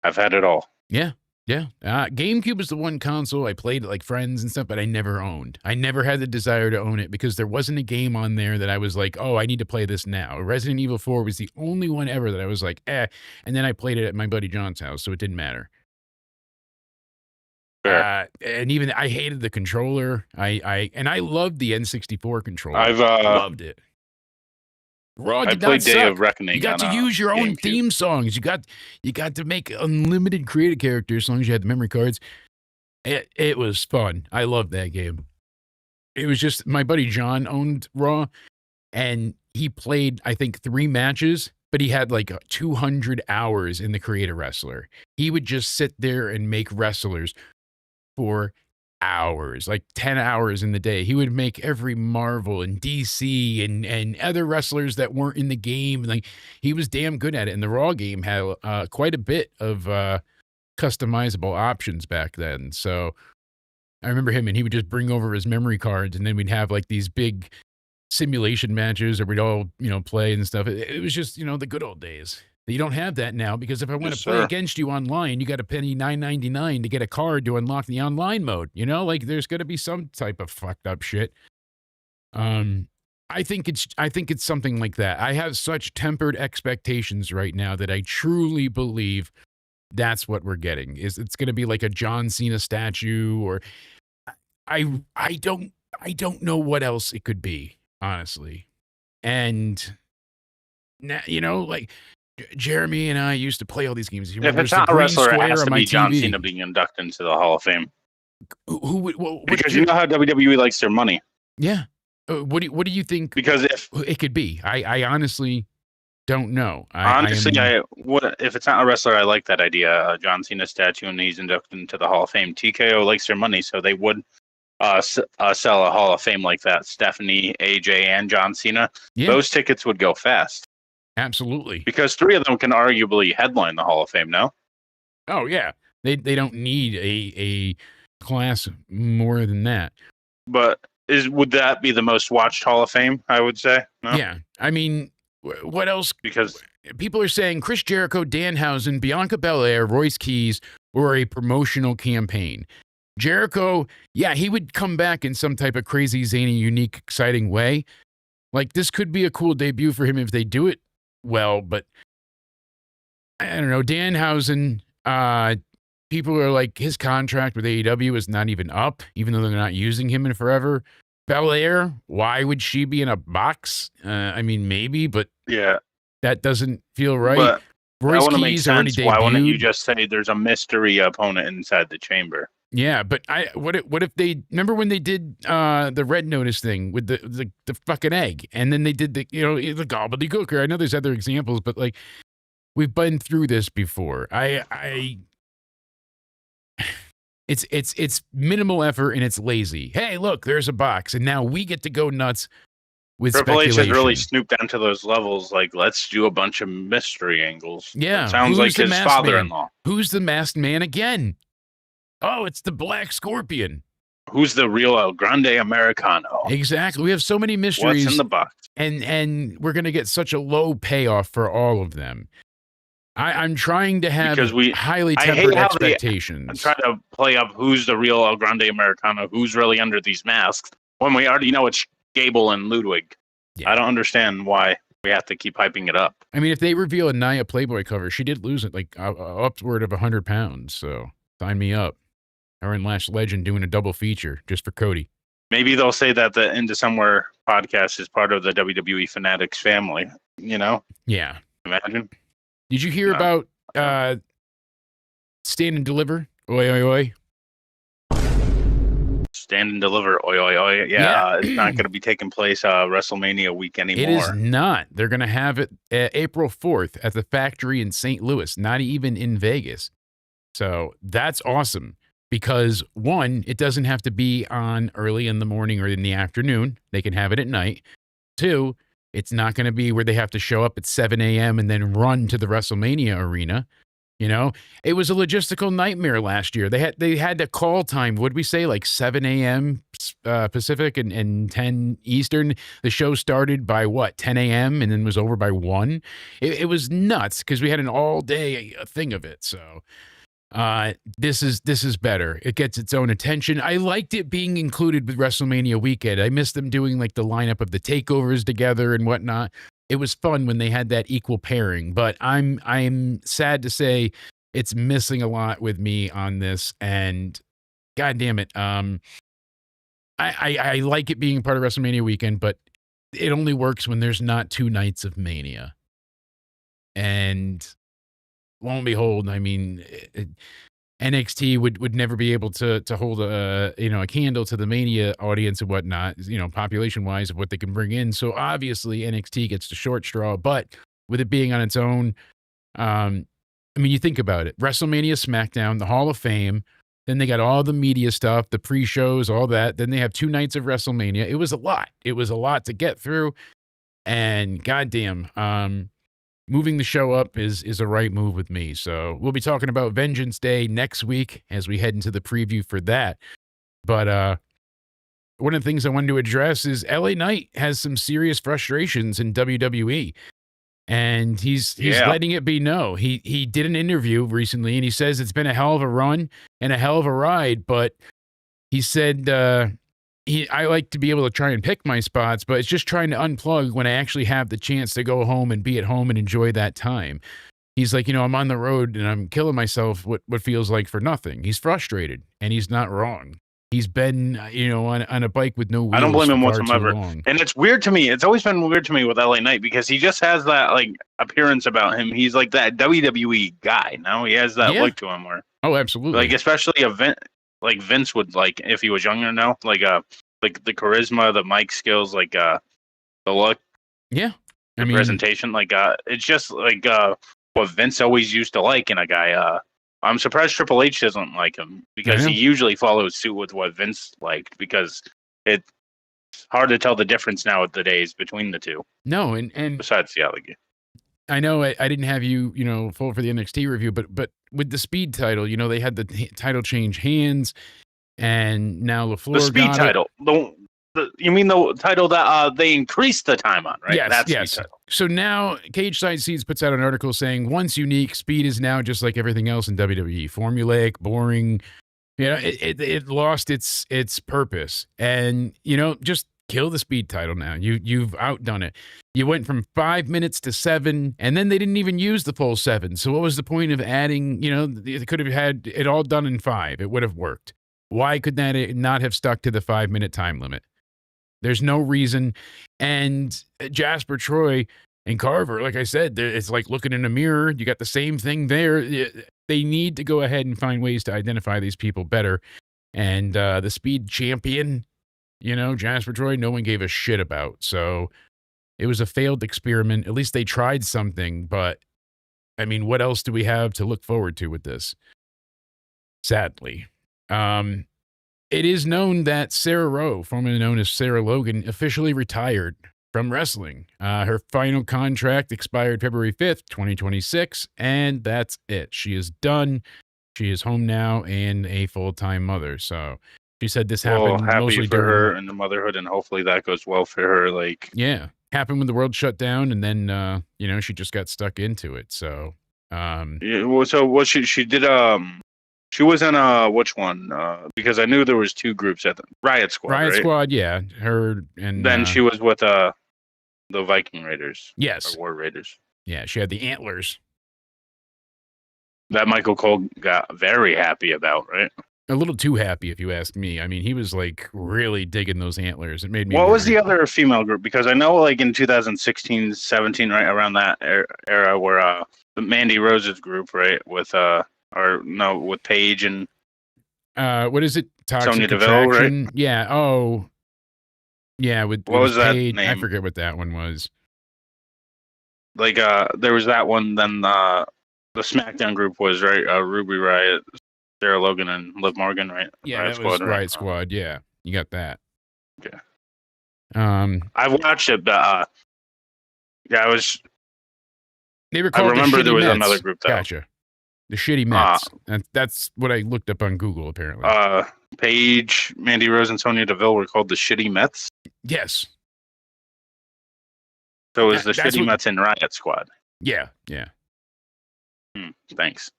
I've had it all. Yeah. Yeah. GameCube is the one console I played at like friends and stuff, but I never owned. I never had the desire to own it because there wasn't a game on there that I was like, oh, I need to play this now. Resident Evil 4 was the only one ever that I was like, and then I played it at my buddy John's house, so it didn't matter. Sure. And even I hated the controller. I loved the N64 controller. I've loved it. Raw did played not Day suck. of Reckoning. You got to use your own theme songs. You got to make unlimited creative characters as long as you had the memory cards. It was fun. I loved that game. It was just my buddy John owned Raw, and he played I think 3 matches, but he had like 200 hours in the Create a Wrestler. He would just sit there and make wrestlers for hours, like 10 hours in the day. He would make every Marvel and DC and other wrestlers that weren't in the game. Like he was damn good at it. And the Raw game had quite a bit of customizable options back then. So I remember him, and he would just bring over his memory cards, and then we'd have like these big simulation matches, or we'd all play and stuff. It was just the good old days. You don't have that now because if I want to play against you online, you got to pay $9.99 to get a card to unlock the online mode. Like there's got to be some type of fucked up shit. I think it's something like that. I have such tempered expectations right now that I truly believe that's what we're getting. It's going to be like a John Cena statue, or I don't know what else it could be, honestly. And now, like Jeremy and I used to play all these games. If it's not a wrestler, it has to be John Cena being inducted into the Hall of Fame. Because you know how WWE likes their money. Yeah. What do you think? Because if it could be, I honestly don't know. If it's not a wrestler, I like that idea. John Cena statue, and he's inducted into the Hall of Fame. TKO likes their money, so they would sell a Hall of Fame like that. Stephanie, AJ, and John Cena. Yeah. Those tickets would go fast. Absolutely. Because 3 of them can arguably headline the Hall of Fame now. Oh, yeah. They don't need a class more than that. But would that be the most watched Hall of Fame? I would say. No? Yeah. I mean, what else? Because people are saying Chris Jericho, Danhausen, Bianca Belair, Royce Keys were a promotional campaign. Jericho, yeah, he would come back in some type of crazy, zany, unique, exciting way. Like, this could be a cool debut for him if they do it well, but I don't know. Danhausen, people are like, his contract with AEW is not even up, even though they're not using him in forever. Belair, why would she be in a box? I mean, maybe, but yeah, that doesn't feel right. But Royce that Keys already debuted. Why wouldn't you just say there's a mystery opponent inside the chamber? Yeah, but what if they remember when they did the Red Notice thing with the fucking egg, and then they did the the gobbledygooker. I know there's other examples, but like we've been through this before. It's minimal effort and it's lazy. Hey, look, there's a box, and now we get to go nuts with Triple H speculation. has really snooped down to those levels. Like, let's do a bunch of mystery angles. Yeah, it sounds like his father-in-law. Who's the masked man again? Oh, it's the Black Scorpion. Who's the real El Grande Americano? Exactly. We have so many mysteries. What's in the box? And we're going to get such a low payoff for all of them. I'm trying to have highly tempered expectations. I'm trying to play up who's the real El Grande Americano, who's really under these masks, when we already know it's Gable and Ludwig. Yeah. I don't understand why we have to keep hyping it up. I mean, if they reveal a Nia Playboy cover, she did lose it like upward of 100 pounds. So sign me up. Her and Lash Legend doing a double feature just for Cody. Maybe they'll say that the Into Somewhere podcast is part of the WWE Fanatics family, Yeah. Imagine. Did you hear about Stand and Deliver? Oi, oi, oi. Stand and Deliver. Oi, oi, oi. Yeah. It's not going to be taking place WrestleMania week anymore. It is not. They're going to have it April 4th at the factory in St. Louis, not even in Vegas. So that's awesome. Because one, it doesn't have to be on early in the morning or in the afternoon. They can have it at night. Two, it's not going to be where they have to show up at 7 a.m. and then run to the WrestleMania arena. It was a logistical nightmare last year. They had the call time. Would we say like 7 a.m. Pacific and 10 Eastern? The show started by 10 a.m. and then was over by 1. It was nuts because we had an all day thing of it. So. This is better. It gets its own attention. I liked it being included with WrestleMania weekend. I missed them doing like the lineup of the takeovers together and whatnot. It was fun when they had that equal pairing, but I'm sad to say it's missing a lot with me on this. And God damn it. I like it being part of WrestleMania weekend, but it only works when there's not 2 nights of Mania. And lo and behold, I mean, NXT would never be able to hold a candle to the Mania audience and whatnot, population wise of what they can bring in. So obviously NXT gets the short straw, but with it being on its own, I mean, you think about it: WrestleMania, SmackDown, the Hall of Fame. Then they got all the media stuff, the pre-shows, all that. Then they have 2 nights of WrestleMania. It was a lot. It was a lot to get through, and goddamn. Moving the show up is a right move with me. So we'll be talking about Vengeance Day next week as we head into the preview for that. But one of the things I wanted to address is LA Knight has some serious frustrations in WWE. And he's letting it be known. He did an interview recently and he says it's been a hell of a run and a hell of a ride. But he said I like to be able to try and pick my spots, but it's just trying to unplug when I actually have the chance to go home and be at home and enjoy that time. He's like, I'm on the road and I'm killing myself what feels like for nothing. He's frustrated and he's not wrong. He's been, on a bike with no wheels. I don't blame him whatsoever. And it's weird to me. It's always been weird to me with LA Knight because he just has that like appearance about him. He's like that WWE guy. He has that look to him. Oh, absolutely. Like especially like Vince would like if he was younger now, like the charisma, the mic skills, like the look, the presentation, like it's just like what Vince always used to like in a guy. I'm surprised Triple H doesn't like him because he usually follows suit with what Vince liked because it's hard to tell the difference nowadays between the two. No, and besides the alligator. I know I didn't have you, full for the NXT review, but with the Speed title, they had the title change hands, and now LaFleur the Speed got title. You mean the title that they increased the time on, right? Yes, That's yes. the title. So now Cage Side Seeds puts out an article saying, once unique, speed is now just like everything else in WWE. Formulaic, boring. You know, it lost its purpose. And, you know, just kill the speed title now. You've outdone it. You went from 5 minutes to 7, and then they didn't even use the full 7. So what was the point of adding, you know, they could have had it all done in 5. It would have worked. Why could that not have stuck to the 5-minute time limit? There's no reason. And Jasper, Troy, and Carver, like I said, it's like looking in a mirror. You got the same thing there. They need to go ahead and find ways to identify these people better. And the speed champion, you know, Jasper, Troy, no one gave a shit about. So it was a failed experiment. At least they tried something. But, I mean, what else do we have to look forward to with this? Sadly. It is known that Sarah Rowe, formerly known as Sarah Logan, officially retired from wrestling. Her final contract expired February 5th, 2026, and that's it. She is done. She is home now and a full-time mother. So she said this happened mostly for her and the motherhood, and hopefully that goes well for her. Like, yeah, happened when the world shut down, and then you know, she just got stuck into it. So yeah, well, so what she did she was in which one? Because I knew there was 2 groups at the Riot Squad. Riot right? Squad, yeah. Her and then she was with the Viking Raiders. Yes. Or War Raiders. Yeah, she had the antlers. That Michael Cole got very happy about, right? A little too happy, if you ask me. I mean, he was like really digging those antlers. It made me. What was the other female group? Because I know, like in 2016, 17, right around that era, where the Mandy Rose's group, right, with with Paige and what is it? Toxic Sonya Deville, Attraction? right? Yeah. Oh, yeah. With what was that Paige. name? I forget what that one was. Like there was that one. Then the SmackDown group was right. Ruby Riott, Sarah Logan, and Liv Morgan, right? Yeah, Riot that Squad, was right? Riot Squad. Yeah, you got that. Okay. I've watched it, but yeah, They were called. I remember the there was Mets. another group though. Gotcha. The Shitty Mets. That's what I looked up on Google. Apparently. Paige, Mandy Rose, and Sonya Deville were called the Shitty Mets. Yes. So it was the Shitty Mets and Riot Squad. Yeah. Yeah. Thanks.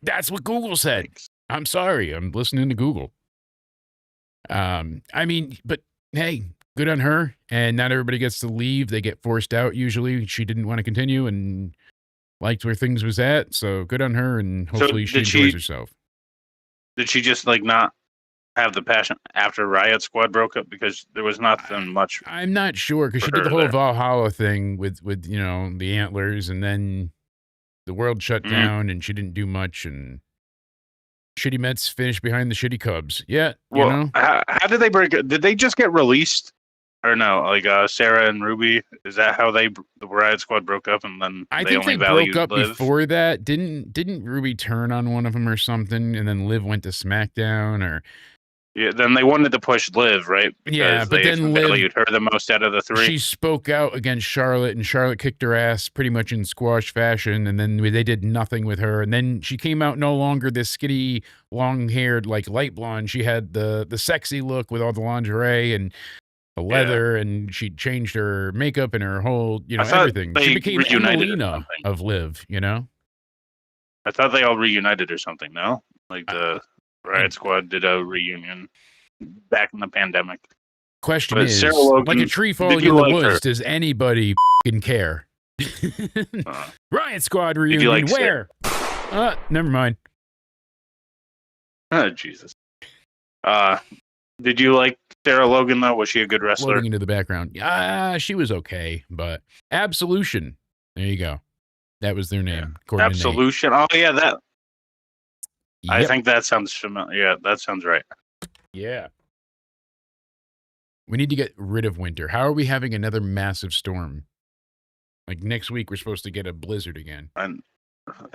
That's what Google said. Thanks. I'm sorry. I'm listening to Google. I mean, but hey, good on her. And not everybody gets to leave. They get forced out usually. She didn't want to continue and liked where things was at. So good on her. And hopefully she enjoys herself. Did she just like not have the passion after Riot Squad broke up? Because there was nothing much. I'm not sure because she did the whole Valhalla thing with, you know, the antlers, and then the world shut down and she didn't do much, and Shitty Mets finished behind the Shitty Cubs. Yeah. You know? How did they break it? Did they just get released? Or no, like Sarah and Ruby, is that how the Riot Squad broke up, and then I think they broke up before that? Didn't Ruby turn on one of them or something, and then Liv went to SmackDown? Or yeah, then they wanted to push Liv, right? Because yeah, but then Liv valued her the most out of the 3. She spoke out against Charlotte, and Charlotte kicked her ass pretty much in squash fashion, and then they did nothing with her. And then she came out no longer this skinny, long-haired, like light blonde. She had the sexy look with all the lingerie and the leather, and she changed her makeup and her whole, you know, everything. She became Emelina of Liv, you know? I thought they all reunited or something, no? Like the Riot Squad did a reunion back in the pandemic. Question is, Logan, like a tree falling in the woods, does anybody f***ing care? Riot Squad reunion, where? Never mind. Oh, Jesus. Did you like Sarah Logan, though? Was she a good wrestler? Floating into the background. She was okay, but Absolution. There you go. That was their name. Yeah. Absolution. Oh, yeah, that. Yep. I think that sounds familiar. Yeah, that sounds right. Yeah. We need to get rid of winter. How are we having another massive storm? Like next week, we're supposed to get a blizzard again.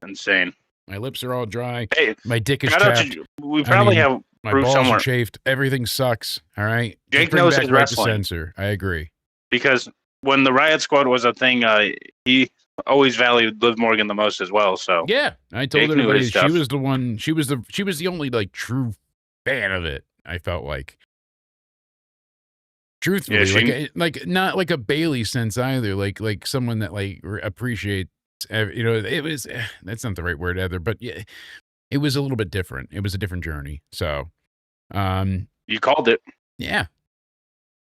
Insane. My lips are all dry. Hey, my dick is chapped. We probably have my balls somewhere. Are chafed. Everything sucks. All right. Jake knows his wrestling. Censor. I agree. Because when the Riot Squad was a thing, he always valued Liv Morgan the most as well. So yeah, I told everybody she was the one. She was the only like true fan of it. I felt like. Truthfully, Yeah, like not like a Bailey sense either. Like someone that like appreciates. It was that's not the right word either. But yeah, it was a little bit different. It was a different journey. So, you called it. yeah.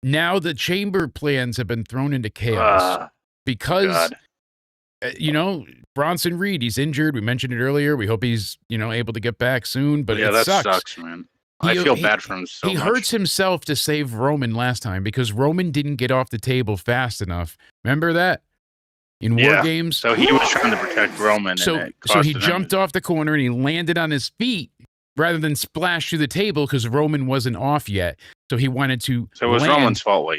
Now the chamber plans have been thrown into chaos because, Bronson Reed, he's injured. We mentioned it earlier. We hope he's, able to get back soon, but yeah, it that sucks. man. I feel bad for him so much. He much. hurts himself to save Roman last time because Roman didn't get off the table fast enough. Remember that? In War Games? So he was trying to protect Roman. So he jumped off the corner and he landed on his feet rather than splash through the table because Roman wasn't off yet. So he wanted to So it was Roman's fault.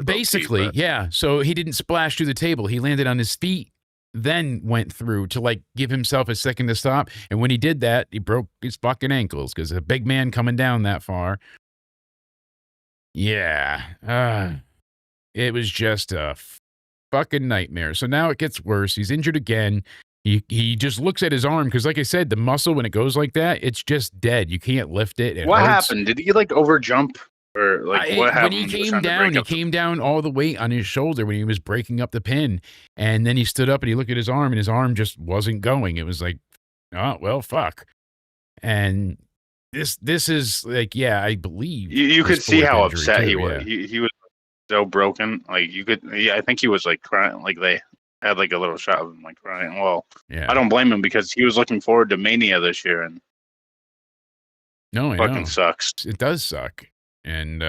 Basically, yeah. So he didn't splash through the table. He landed on his feet, then went through to give himself a second to stop. And when he did that, he broke his fucking ankles because a big man coming down that far. Yeah. It was just a fucking nightmare. So now it gets worse. He's injured again. He just looks at his arm because, like I said, the muscle, when it goes like that, it's just dead. You can't lift it. What happened? Did he over jump? Or what happened? When he came down all the weight on his shoulder when he was breaking up the pin. And then he stood up and he looked at his arm and his arm just wasn't going. It was like, oh, well, fuck. And this is I believe. You could see how upset he was. He was so broken. I think he was crying. They had a little shot of him crying. Well, yeah. I don't blame him because he was looking forward to Mania this year. And no, it fucking sucks. It does suck. And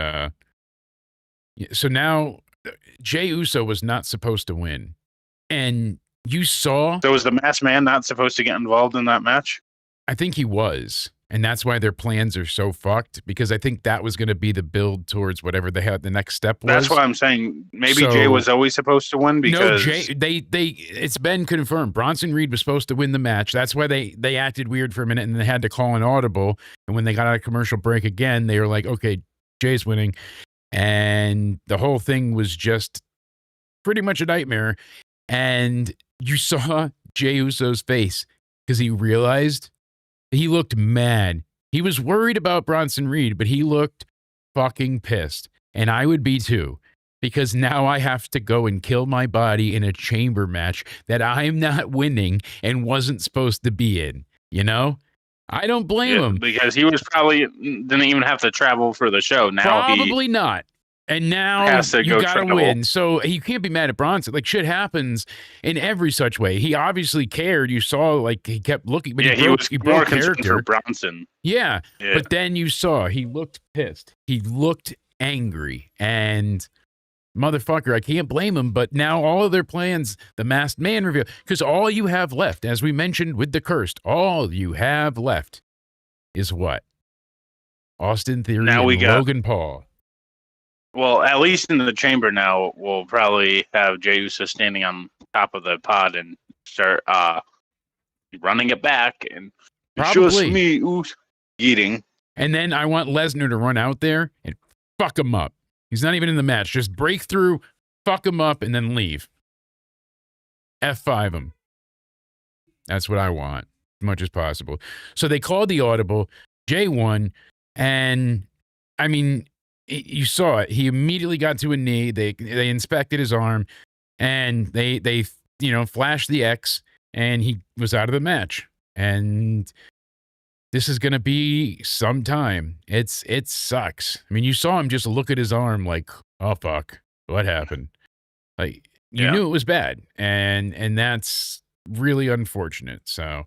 so now Jey Uso was not supposed to win. And you saw... So was the masked man not supposed to get involved in that match? I think he was. And that's why their plans are so fucked. Because I think that was going to be the build towards whatever they had the next step was. That's what I'm saying. Maybe Jey was always supposed to win because... No, it's been confirmed. Bronson Reed was supposed to win the match. That's why they acted weird for a minute and they had to call an audible. And when they got out of commercial break again, they were like, okay, Jay's winning. And the whole thing was just pretty much a nightmare. And you saw Jey Uso's face because he realized he looked mad. He was worried about Bronson Reed, but he looked fucking pissed. And I would be too, because now I have to go and kill my body in a chamber match that I'm not winning and wasn't supposed to be in, I don't blame him. Because he was probably didn't even have to travel for the show. Now probably not. And now you got to win. So you can't be mad at Bronson. Shit happens in every such way. He obviously cared. You saw he kept looking, but he broke more character for Bronson. Yeah. But then you saw he looked pissed. He looked angry. And motherfucker, I can't blame him. But now all of their plans, the masked man reveal, because all you have left, as we mentioned with the cursed, all you have left is what? Austin Theory and Logan Paul. Well, at least in the chamber now, we'll probably have Jey Uso standing on top of the pod and start running it back and show me eating. And then I want Lesnar to run out there and fuck him up. He's not even in the match. Just break through, fuck him up, and then leave. F5 him. That's what I want, as much as possible. So they called the audible. Jey won, and I mean, you saw it. He immediately got to a knee. They inspected his arm, and they flashed the X, and he was out of the match. And this is gonna be some time. It sucks. I mean, you saw him just look at his arm like, oh fuck, what happened? You knew it was bad, and that's really unfortunate. So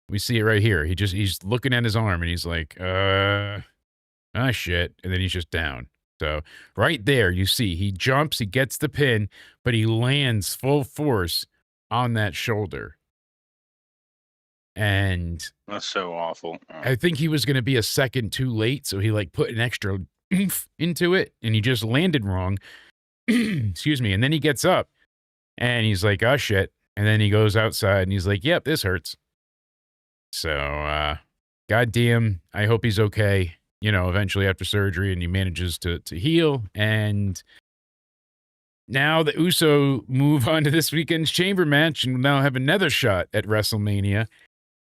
we see it right here. He's looking at his arm, and he's like, shit. And then he's just down. So right there, you see, he jumps, he gets the pin, but he lands full force on that shoulder. And that's so awful. I think he was going to be a second too late. So he put an extra oomph into it and he just landed wrong. Excuse me. And then he gets up and he's like, oh shit. And then he goes outside and he's like, yep, this hurts. So, goddamn, I hope he's okay. Eventually after surgery and he manages to heal. And now the Uso move on to this weekend's chamber match and now have another shot at WrestleMania.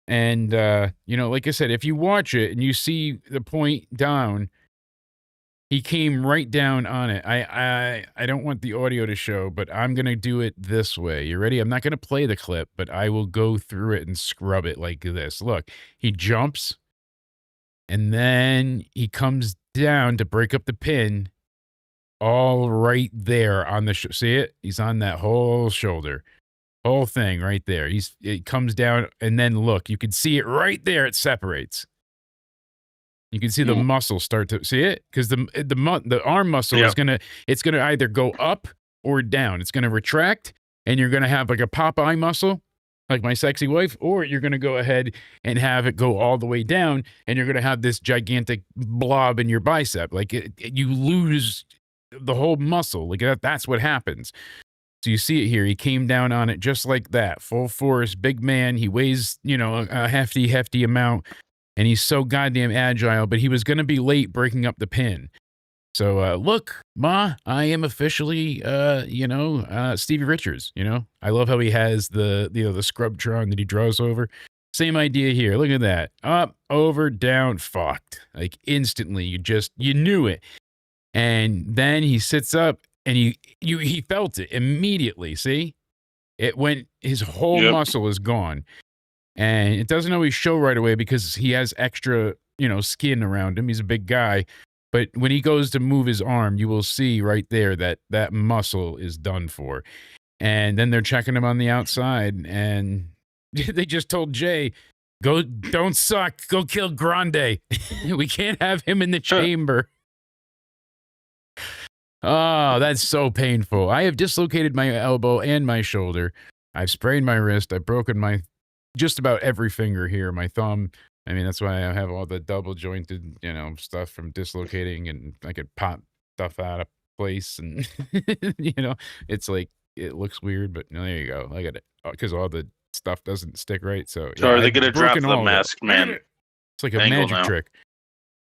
And, like I said, if you watch it and you see the point down, He came right down on it. I don't want the audio to show, but I'm going to do it this way. You ready? I'm not going to play the clip, but I will go through it and scrub it like this. Look, he jumps, and then he comes down to break up the pin all right there on the see it? He's on that whole shoulder. Whole thing right there. It comes down, and then look, you can see it right there. It separates. You can see the muscle start to see it because the arm muscle is gonna either go up or down. It's gonna retract, and you're gonna have like a Popeye muscle, like my sexy wife, or you're gonna go ahead and have it go all the way down, and you're gonna have this gigantic blob in your bicep. Like you lose the whole muscle. Like that's what happens. So you see it here. He came down on it just like that, full force, big man. He weighs, a hefty amount. And he's so goddamn agile, but he was going to be late breaking up the pin. So, look, Ma, I am officially, Stevie Richards, I love how he has the Scrubtron that he draws over. Same idea here. Look at that. Up, over, down, fucked. Like instantly, you knew it. And then he sits up and he felt it immediately. See? It went, his whole muscle is gone. And it doesn't always show right away because he has extra, skin around him. He's a big guy. But when he goes to move his arm, you will see right there that muscle is done for. And then they're checking him on the outside. And they just told Jay, don't suck. Go kill Grande. We can't have him in the chamber. Oh, that's so painful. I have dislocated my elbow and my shoulder. I've sprained my wrist. I've broken just about every finger here, my thumb. I mean, that's why I have all the double jointed, stuff from dislocating, and I could pop stuff out of place. And, it's like, it looks weird, but there you go. I got it because all the stuff doesn't stick right. So are they going to drop the masked man? It's like a magic trick.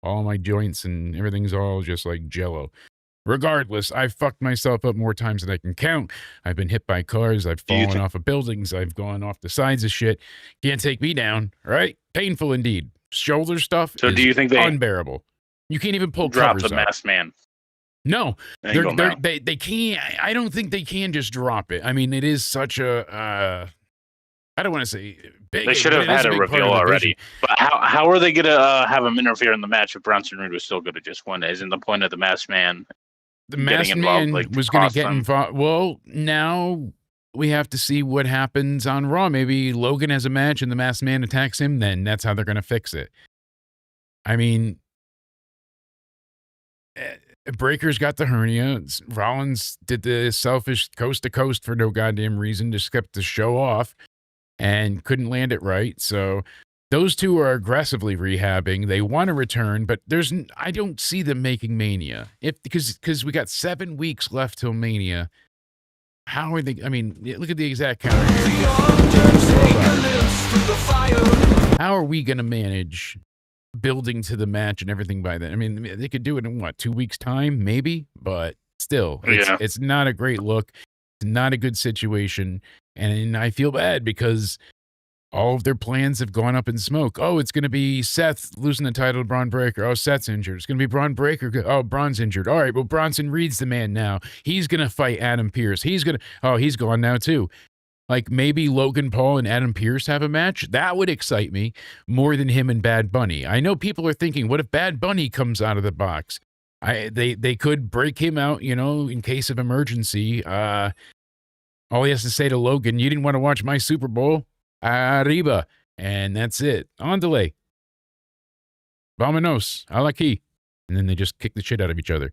All my joints and everything's all just like jello. Regardless, I've fucked myself up more times than I can count. I've been hit by cars. I've fallen off of buildings. I've gone off the sides of shit. Can't take me down, right? Painful indeed. Shoulder stuff is do you think they unbearable. You can't even pull drop covers the masked man? No, they can't. I don't think they can just drop it. I mean, it is such a. I don't want to say big. They should have had a reveal already. But how are they going to have him interfere in the match if Bronson Reed was still going to just win? Isn't the point of the masked man? The masked man was going to get involved. Well, now we have to see what happens on Raw. Maybe Logan has a match and the masked man attacks him. Then that's how they're going to fix it. I mean, Breaker's got the hernia. Rollins did the selfish coast to coast for no goddamn reason. Just kept the show off and couldn't land it right. So those two are aggressively rehabbing. They want to return, but I don't see them making Mania. Because we got 7 weeks left till Mania. How are they? I mean, look at the exact count. How are we going to manage building to the match and everything by then? I mean, they could do it in 2 weeks' time, maybe, but still, it's not a great look. It's not a good situation. And I feel bad because all of their plans have gone up in smoke. Oh, it's going to be Seth losing the title to Braun Breaker. Oh, Seth's injured. It's going to be Braun Breaker. Oh, Braun's injured. All right, well, Bronson Reed's the man now. He's going to fight Adam Pearce. He's gone now too. Like maybe Logan Paul and Adam Pearce have a match. That would excite me more than him and Bad Bunny. I know people are thinking, what if Bad Bunny comes out of the box? They could break him out, in case of emergency. All he has to say to Logan, you didn't want to watch my Super Bowl? Arriba. And that's it. On delay. Vámonos. A la aquí. And then they just kick the shit out of each other.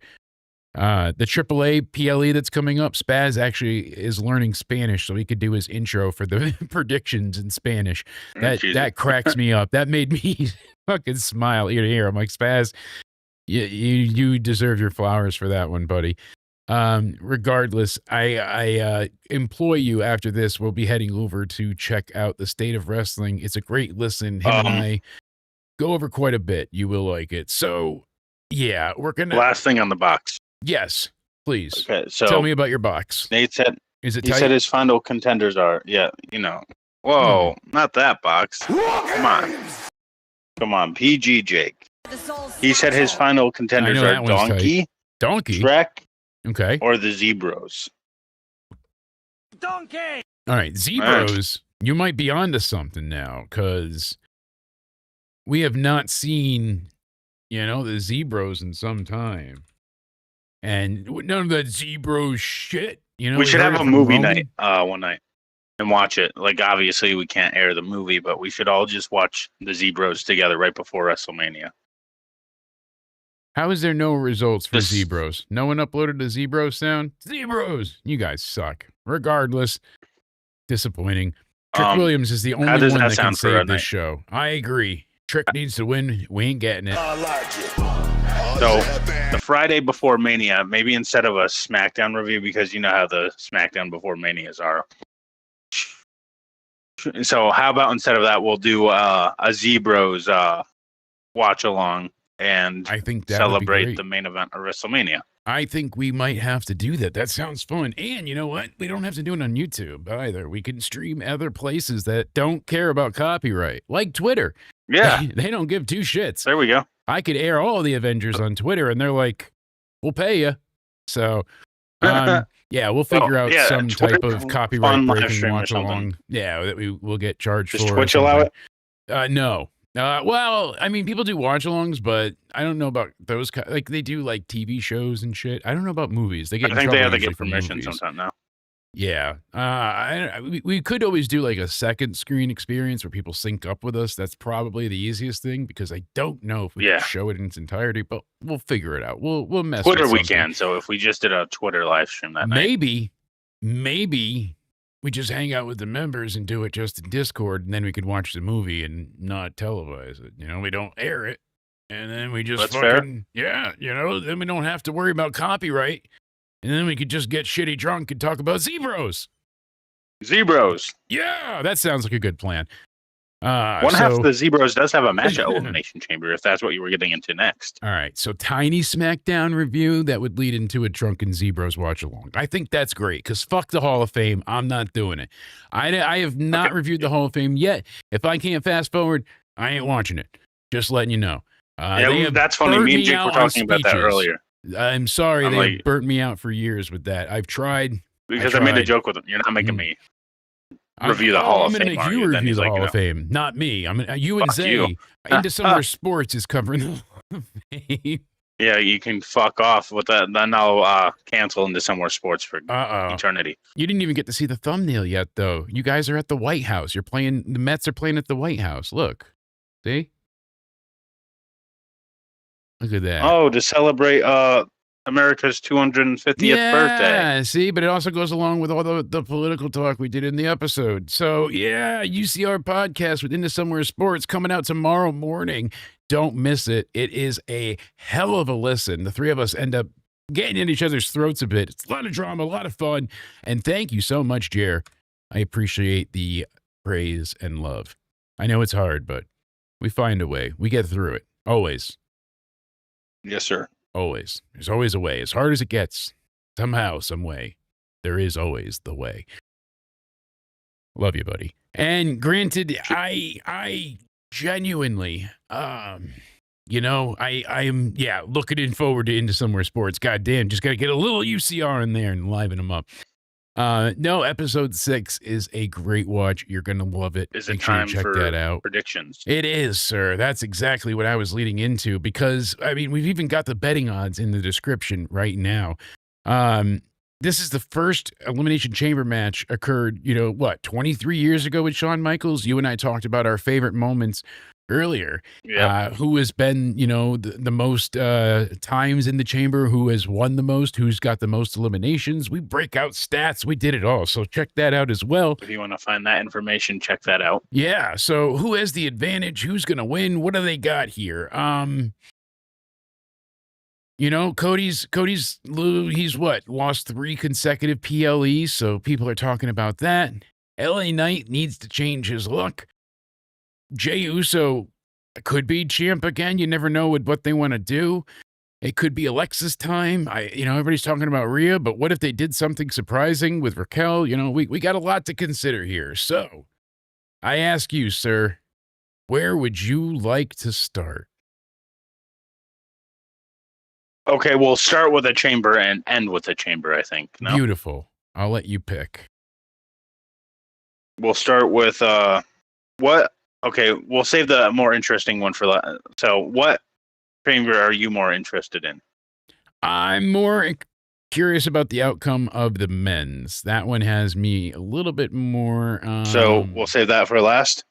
The AAA PLE that's coming up, Spaz actually is learning Spanish so he could do his intro for the predictions in Spanish. That cracks me up. That made me fucking smile ear to ear. I'm like, Spaz, you deserve your flowers for that one, buddy. Regardless, I employ you after this. We'll be heading over to check out the State of Wrestling. It's a great listen. Him and I go over quite a bit. You will like it. So, yeah, we're going to... Last thing on the box. Yes, please. Okay, so... Tell me about your box. Nate said... Is it he tight? said his final contenders are... Yeah, Whoa, not that box. Come on. PG Jake. He said his final contenders are that one's Donkey, Donkey. Shrek, Okay. or the Zebros. Donkey! All right. Zebros, you might be onto something now because we have not seen, the Zebros in some time. And none of that Zebros shit. We should have a movie night one night and watch it. Like, obviously, we can't air the movie, but we should all just watch the Zebros together right before WrestleMania. How is there no results for Zebros? No one uploaded a Zebros sound? Zebros! You guys suck. Regardless, disappointing. Trick Williams is the only one that can save this show. I agree. Trick needs to win. We ain't getting it. So, the Friday before Mania, maybe instead of a SmackDown review, because you know how the SmackDown before Manias are. So, how about instead of that, we'll do a Zebros watch along and I think that celebrate the main event of WrestleMania. I think we might have to do that. That sounds fun. And you know what? We don't have to do it on YouTube either. We can stream other places that don't care about copyright, like Twitter. Yeah. They don't give two shits. There we go. I could air all the Avengers on Twitter, and they're like, we'll pay you. So, yeah, we'll figure out some type of copyright-breaking watch-along. Yeah, that we'll get charged for. Does Twitch allow it? No. Well, I mean, people do watch-alongs, but I don't know about those. Like, they do, like, TV shows and shit. I don't know about movies. They get I think they have to get permission sometime now. Yeah. We could always do, like, a second screen experience where people sync up with us. That's probably the easiest thing because I don't know if we can show it in its entirety, but we'll figure it out. We'll mess with Twitter we can. So if we just did a Twitter live stream that night. Maybe we just hang out with the members and do it just in Discord, and then we could watch the movie and not televise it. We don't air it. And then we just then we don't have to worry about copyright. And then we could just get shitty drunk and talk about Zebros. Zebros. Yeah, that sounds like a good plan. Half of the Zebros does have a match at Elimination Chamber, if that's what you were getting into next. All right, so tiny SmackDown review that would lead into a drunken Zebros watch-along. I think that's great, because fuck the Hall of Fame. I'm not doing it. I have not reviewed the Hall of Fame yet. If I can't fast forward, I ain't watching it. Just letting you know. That's funny. Me and Jake were talking about that earlier. I'm sorry they burnt me out for years with that. I've tried. Because I made a joke with them. You're not making me review the Hall of Fame. I'm going to make you review the Hall of Fame, not me. You and Zay into Summer Sports is covering the Hall of Fame. Yeah, you can fuck off with that. Then I'll cancel into Summer Sports for eternity. You didn't even get to see the thumbnail yet, though. You guys are at the White House. The Mets are playing at the White House. Look. See? Look at that. Oh, to celebrate America's 250th birthday. Yeah, see, but it also goes along with all the political talk we did in the episode. So, yeah, UCR podcast with Into Somewhere Sports coming out tomorrow morning. Don't miss it. It is a hell of a listen. The three of us end up getting in each other's throats a bit. It's a lot of drama, a lot of fun. And thank you so much, Jer. I appreciate the praise and love. I know it's hard, but we find a way. We get through it. Always. Yes, sir. Always. There's always a way. As hard as it gets, somehow, some way, there is always the way. Love you, buddy. And granted, I genuinely, I am, looking forward to Into Somewhere Sports. God damn, just got to get a little UCR in there and liven them up. No, episode 6 is a great watch. You're going to love it. Is it time check for that out. Predictions? It is, sir. That's exactly what I was leading into because, we've even got the betting odds in the description right now. This is the first Elimination Chamber match occurred, 23 years ago with Shawn Michaels? You and I talked about our favorite moments earlier. Yeah. Who has been, the most times in the chamber, who has won the most, who's got the most eliminations. We break out stats. We did it all. So check that out as well. If you want to find that information, check that out. Yeah. So who has the advantage? Who's going to win? What do they got here? Cody's he's lost 3 consecutive PLEs. So people are talking about that. LA Knight needs to change his look. Jey Uso could be champ again. You never know what they want to do. It could be Alexa's time. Everybody's talking about Rhea, but what if they did something surprising with Raquel? We got a lot to consider here. So I ask you, sir, where would you like to start? Okay, we'll start with a chamber and end with a chamber, I think. No? Beautiful. I'll let you pick. We'll start with what? Okay, we'll save the more interesting one for so what chamber are you more interested in? I'm more curious about the outcome of the men's. That one has me a little bit more. So we'll save that for last.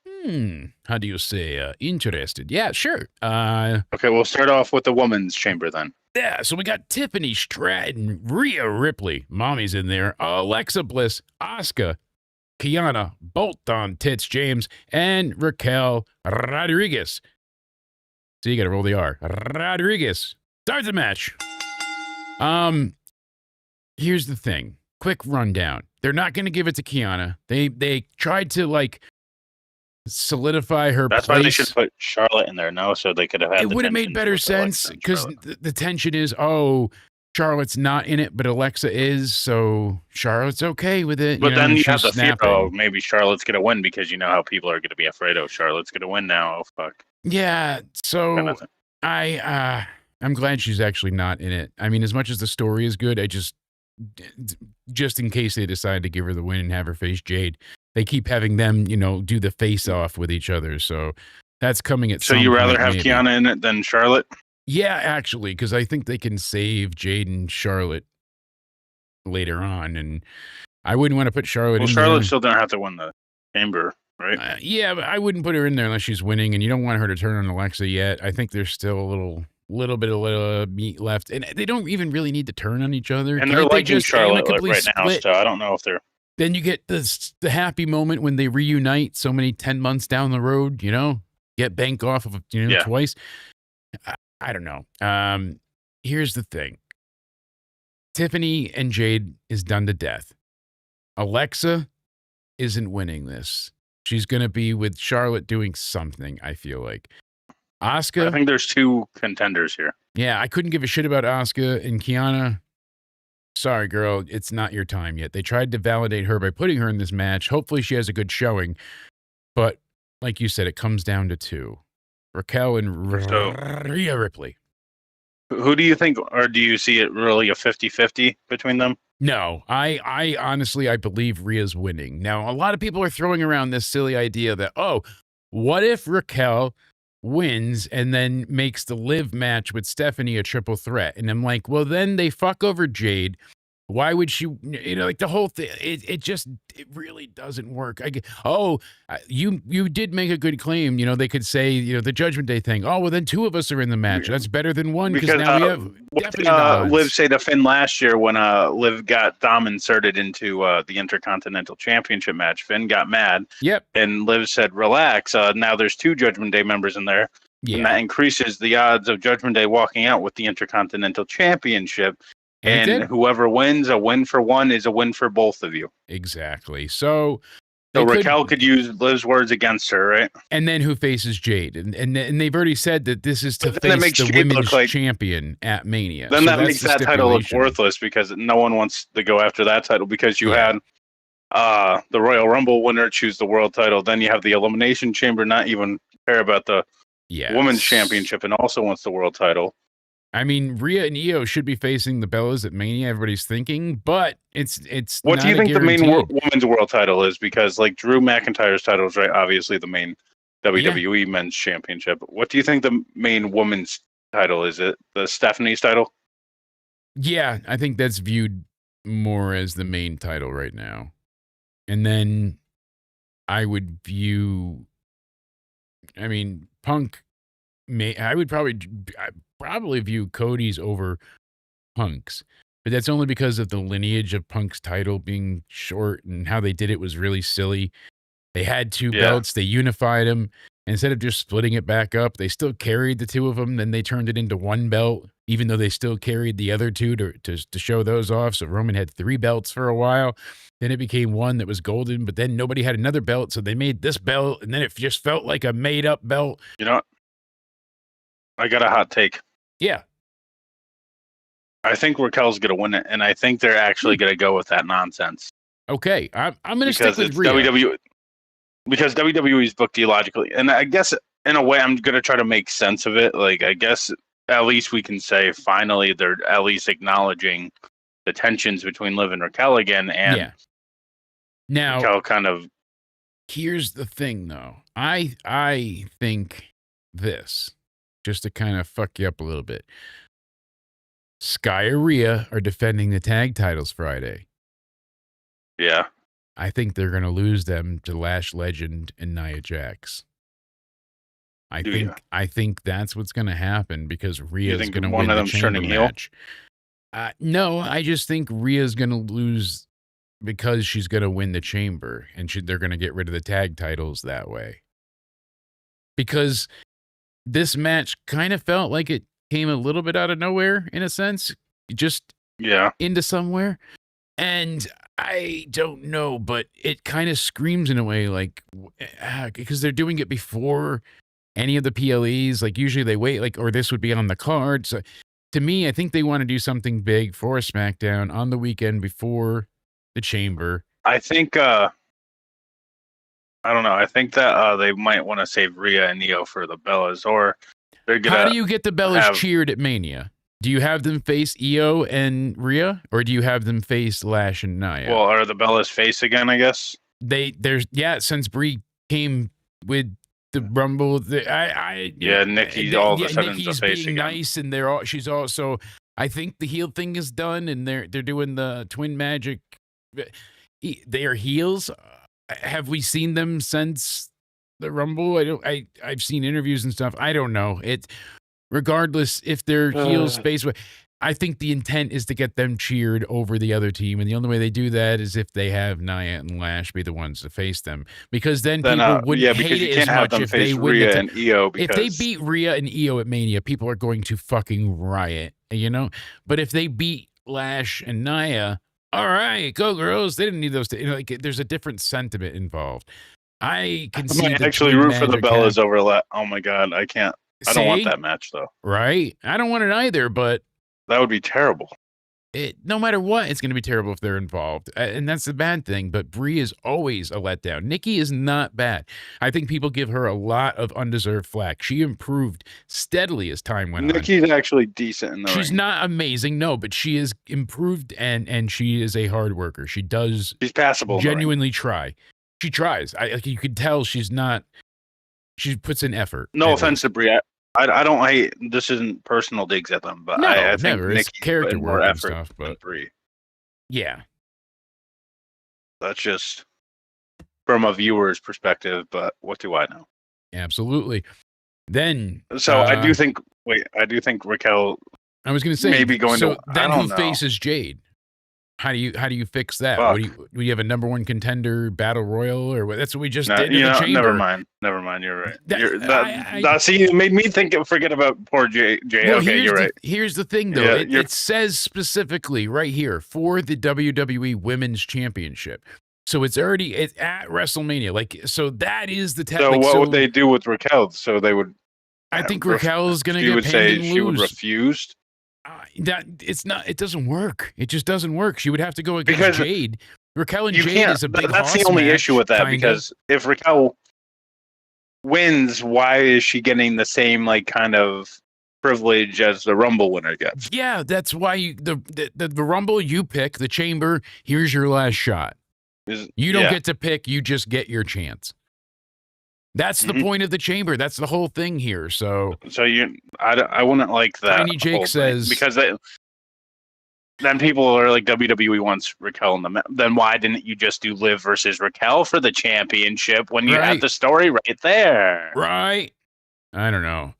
How do you say? Interested? Yeah, sure. Okay, we'll start off with the women's chamber then. Yeah, so we got Tiffany, Stratton, Rhea, Ripley, Mommy's in there, Alexa Bliss, Asuka, Kiana, Bolton, Tits, James, and Raquel Rodriguez. So you got to roll the R. Rodriguez. Start the match. Here's the thing. Quick rundown. They're not going to give it to Kiana. They tried to like solidify her That's place. why they should put Charlotte in there, no? So they could have had it would have made better sense because the tension is, Charlotte's not in it, but Alexa is, so Charlotte's okay with it. But then you have the fear, maybe Charlotte's going to win because you know how people are going to be afraid, Charlotte's going to win now. Oh, fuck. Yeah, so I'm glad she's actually not in it. I mean, as much as the story is good, I just in case they decide to give her the win and have her face Jade, they keep having them, do the face-off with each other, so that's coming at some point. So you rather have maybe Kiana in it than Charlotte? Yeah, actually, because I think they can save Jade and Charlotte later on, and I wouldn't want to put Charlotte in Charlotte there. Still don't have to win the chamber, right? Yeah, but I wouldn't put her in there unless she's winning, and you don't want her to turn on Alexa yet. I think there's still a little bit of meat left, and they don't even really need to turn on each other. And they're liking Charlotte right now, so I don't know if they're... Then you get the happy moment when they reunite so many 10 months down the road, get bank off of, twice. I don't know. Here's the thing. Tiffany and Jade is done to death. Alexa isn't winning this. She's going to be with Charlotte doing something, I feel like. Asuka. I think there's two contenders here. Yeah, I couldn't give a shit about Asuka and Kiana. Sorry, girl, it's not your time yet. They tried to validate her by putting her in this match. Hopefully she has a good showing. But like you said, it comes down to two. Raquel and Rhea Ripley. Who do you think, or do you see it really a 50-50 between them? No, I honestly, I believe Rhea's winning. Now, a lot of people are throwing around this silly idea that, what if Raquel wins and then makes the live match with Stephanie a triple threat? And I'm like, well, then they fuck over Jade. Why would she, like the whole thing, it really doesn't work. You did make a good claim. They could say, the Judgment Day thing. Oh, well, then two of us are in the match. That's better than one because now we have definitely Liv say to Finn last year when Liv got Dom inserted into the Intercontinental Championship match. Finn got mad. Yep. And Liv said, relax. Now there's two Judgment Day members in there. Yeah. And that increases the odds of Judgment Day walking out with the Intercontinental Championship. And whoever wins, a win for one is a win for both of you. Exactly. So Raquel could use Liv's words against her, right? And then who faces Jade? And they've already said that this is to face the women's champion at Mania. Then that makes that title look worthless because no one wants to go after that title because you had the Royal Rumble winner choose the world title. Then you have the Elimination Chamber not even care about the women's championship and also wants the world title. I mean, Rhea and Io should be facing the Bellas at Mania. Everybody's thinking, but it's. What do you think the main women's world title is? Because like Drew McIntyre's title is right, obviously the main WWE Men's Championship. What do you think the main women's title is? It the Stephanie's title? Yeah, I think that's viewed more as the main title right now, and then I would view. I mean, Punk. I would probably view Cody's over Punk's, but that's only because of the lineage of Punk's title being short and how they did it was really silly. They had two belts, they unified them. Instead of just splitting it back up, they still carried the two of them. Then they turned it into one belt, even though they still carried the other two to show those off. So Roman had three belts for a while. Then it became one that was golden, but then nobody had another belt. So they made this belt, and then it just felt like a made up belt. You know, I got a hot take. Yeah. I think Raquel's going to win it, and I think they're actually going to go with that nonsense. Okay. I'm going to stick with Rhea. WWE, because WWE's booked illogically. And I guess, in a way, I'm going to try to make sense of it. Like, I guess at least we can say finally they're at least acknowledging the tensions between Liv and Raquel again, and now Raquel kind of. Here's the thing, though. I think this, just to kind of fuck you up a little bit. Sky and Rhea are defending the tag titles Friday. Yeah. I think they're going to lose them to Lash Legend and Nia Jax. I think that's what's going to happen because Rhea's going to win the chamber match. No, I just think Rhea's going to lose because she's going to win the chamber, and they're going to get rid of the tag titles that way. Because this match kind of felt like it came a little bit out of nowhere, in a sense, just into somewhere. And I don't know, but it kind of screams in a way like, because they're doing it before any of the PLEs. Like usually they wait, like, or this would be on the card. So to me, I think they want to do something big for SmackDown on the weekend before the chamber. I think I don't know. I think that they might want to save Rhea and Io for the Bellas, or they're gonna. How do you get the Bellas cheered at Mania? Do you have them face Io and Rhea, or do you have them face Lash and Nia? Well, are the Bellas face again? I guess since Brie came with the Rumble, Nikki all of a sudden is the face being again. Nice, and she's also. I think the heel thing is done, and they're doing the twin magic. They are heels. Have we seen them since the Rumble? I've seen interviews and stuff. I don't know. Regardless if they're heels face. I think the intent is to get them cheered over the other team, and the only way they do that is if they have Nia and Lash be the ones to face them, because then people wouldn't hate it as much if they win. Rhea and Io, if they beat Rhea and Io at Mania, people are going to fucking riot, But if they beat Lash and Nia, all right, go girls. They didn't need those. There's a different sentiment involved. I can see. I actually root for the Bellas over. Oh my god, I can't. I don't want that match though. Right, I don't want it either. But that would be terrible. No matter what, it's going to be terrible if they're involved, and that's the bad thing. But Brie is always a letdown. Nikki is not bad. I think people give her a lot of undeserved flack. She improved steadily as time went on. Nikki's actually decent in the She's ring. not amazing, no, but she is improved, and she is a hard worker. She's passable. Genuinely try. She tries. You could tell she's not. She puts in effort. No offense to Brie. I don't hate. This isn't personal digs at them, but I think Nikki character more work and effort stuff. But Brie. Yeah, that's just from a viewer's perspective. But what do I know? Absolutely. Then, I do think. I do think Raquel. I was going to say maybe going so to. Then who faces Jade? How do you fix that? Do you have a number one contender battle royal, or what? That's what we just did in the chamber. Never mind. You're right. See, you made me forget about poor Jay. Well, okay, you're right. Here's the thing, though. It says specifically right here for the WWE Women's Championship. So it's at WrestleMania. So that is the test. So what would they do with Raquel? So they would. I think Raquel is going to get. She would say she would lose. refuse. It doesn't work. It just doesn't work. She would have to go against Jade. Raquel and Jade is a big. That's the only issue with that, because if Raquel wins, why is she getting the same kind of privilege as the Rumble winner gets? Yeah, that's why the Rumble you pick, the chamber. Here's your last shot. You don't get to pick. You just get your chance. That's the point of the chamber. That's the whole thing here. So I wouldn't like that. Tiny Jake says, because then people are like, WWE wants Raquel in the. Then why didn't you just do Liv versus Raquel for the championship when you had the story right there? Right. I don't know.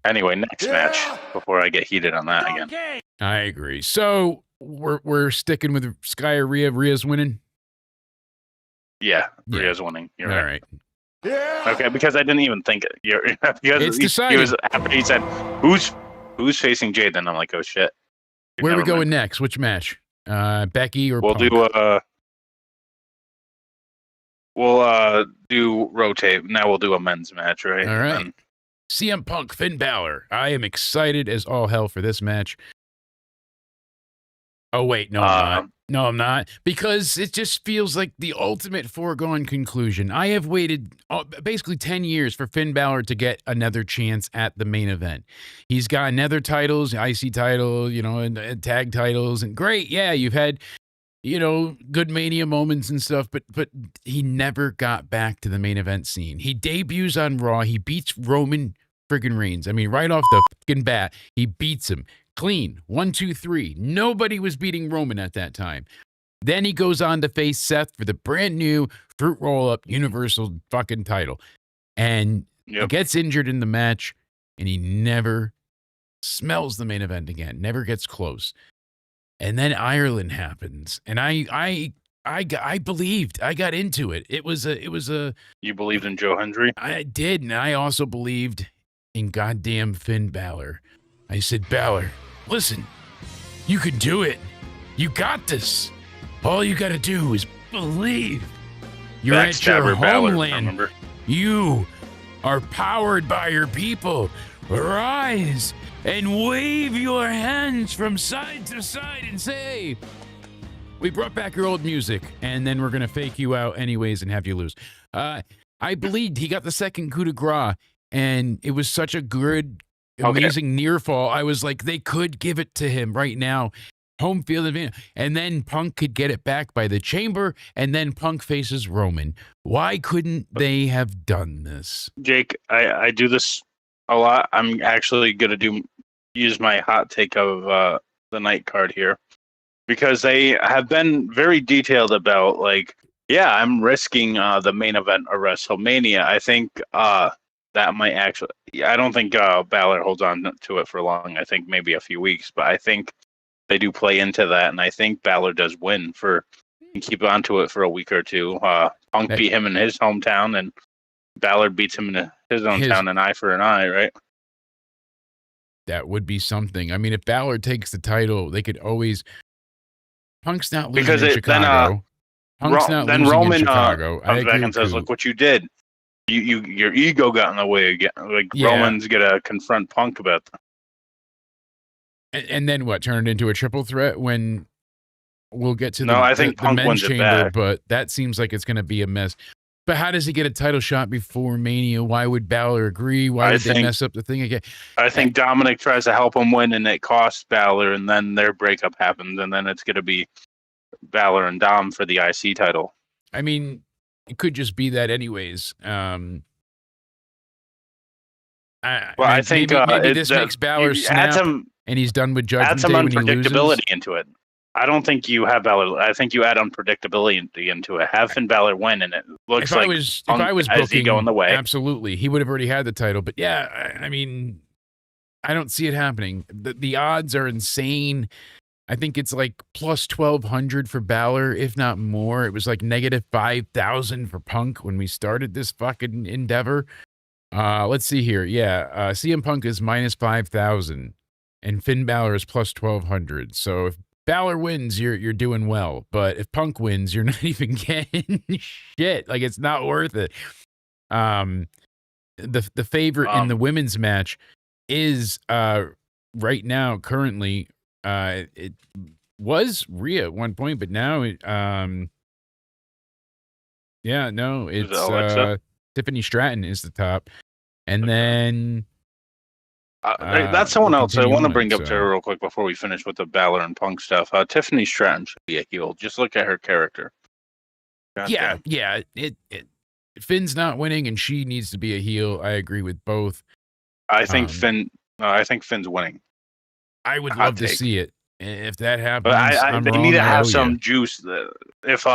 Anyway, next match before I get heated on that again. I agree. So we're sticking with Sky or Rhea. Rhea's winning. Yeah, Rhea's winning. You're all right. Yeah. Okay, because I didn't even think it. Because it's decided. He was after he said, "Who's facing Jade?" Then I'm like, "Oh shit." Where are we going next? Which match? Becky or we'll Punk? Do rotate. Now we'll do a men's match, right? All right. CM Punk, Finn Balor. I am excited as all hell for this match. Oh wait, no, I'm not. No, I'm not, because it just feels like the ultimate foregone conclusion. I have waited basically 10 years for Finn Balor to get another chance at the main event. He's got nether titles, IC title, and tag titles, and great. Yeah, you've had, good Mania moments and stuff, but he never got back to the main event scene. He debuts on Raw. He beats Roman friggin' Reigns. I mean, right off the fucking bat, he beats him. Clean. 1, 2, 3. Nobody was beating Roman at that time. Then he goes on to face Seth for the brand new fruit roll-up universal fucking title. And he gets injured in the match, and he never smells the main event again. Never gets close. And then Ireland happens. And I believed. I got into it. It was a You believed in Joe Hendry? I did, and I also believed in goddamn Finn Balor. I said, Balor, listen, you can do it. You got this. All you got to do is believe. You're at your homeland. Balor, you are powered by your people. Rise and wave your hands from side to side and say, we brought back your old music, and then we're going to fake you out anyways and have you lose. I believed he got the second coup de grace, and it was such a good, amazing near fall. I was like, they could give it to him right now. Home field advantage. And then Punk could get it back by the Chamber, and then Punk faces Roman. Why couldn't they have done this? Jake, I do this a lot. I'm actually going to use my hot take of the night card here, because they have been very detailed about, like, yeah, I'm risking the main event of WrestleMania. I think that might actually, I don't think Balor holds on to it for long. I think maybe a few weeks, but I think they do play into that, and I think Balor does win and keep on to it for a week or two. Punk beat him in his hometown, and Balor beats him in his own town, an eye for an eye, right? That would be something. I mean, if Balor takes the title, they could always. Punk's not losing in Chicago. Punk's not losing Roman in Chicago. Comes back and says, "Look what you did. Your ego got in the way again." Like, Roman's gonna confront Punk about that. And then what? Turn it into a triple threat when we'll get to I think Punk men's wins chamber, it back. But that seems like it's going to be a mess. But how does he get a title shot before Mania? Why would Balor agree? Why would they mess up the thing again? I think Dominic tries to help him win, and it costs Balor, and then their breakup happens, and then it's going to be Balor and Dom for the IC title. I mean, it could just be that anyways. I think maybe this makes Balor snap, and he's done with Judgment Day when he loses. Add some unpredictability into it. I don't think you have Balor. I think you add unpredictability into it. Have Finn Balor win, and it looks like if I was booking, going the way. Absolutely, he would have already had the title. But yeah, I mean, I don't see it happening. The odds are insane. I think it's like plus 1,200 for Balor, if not more. It was like negative 5,000 for Punk when we started this fucking endeavor. Let's see here. Yeah, CM Punk is minus 5,000, and Finn Balor is plus 1,200. So if Balor wins, you're doing well. But if Punk wins, you're not even getting shit. Like, it's not worth it. The favorite in the women's match is right now currently it was Rhea at one point, but now it's Tiffany Stratton is the top, and then that's someone else I want to bring up to her real quick before we finish with the Balor and Punk stuff. Tiffany Stratton should be a heel. Just look at her character. Finn's not winning, and she needs to be a heel. I agree with both. I think Finn's winning. I would love to see it if that happens. But they need to have some juice. If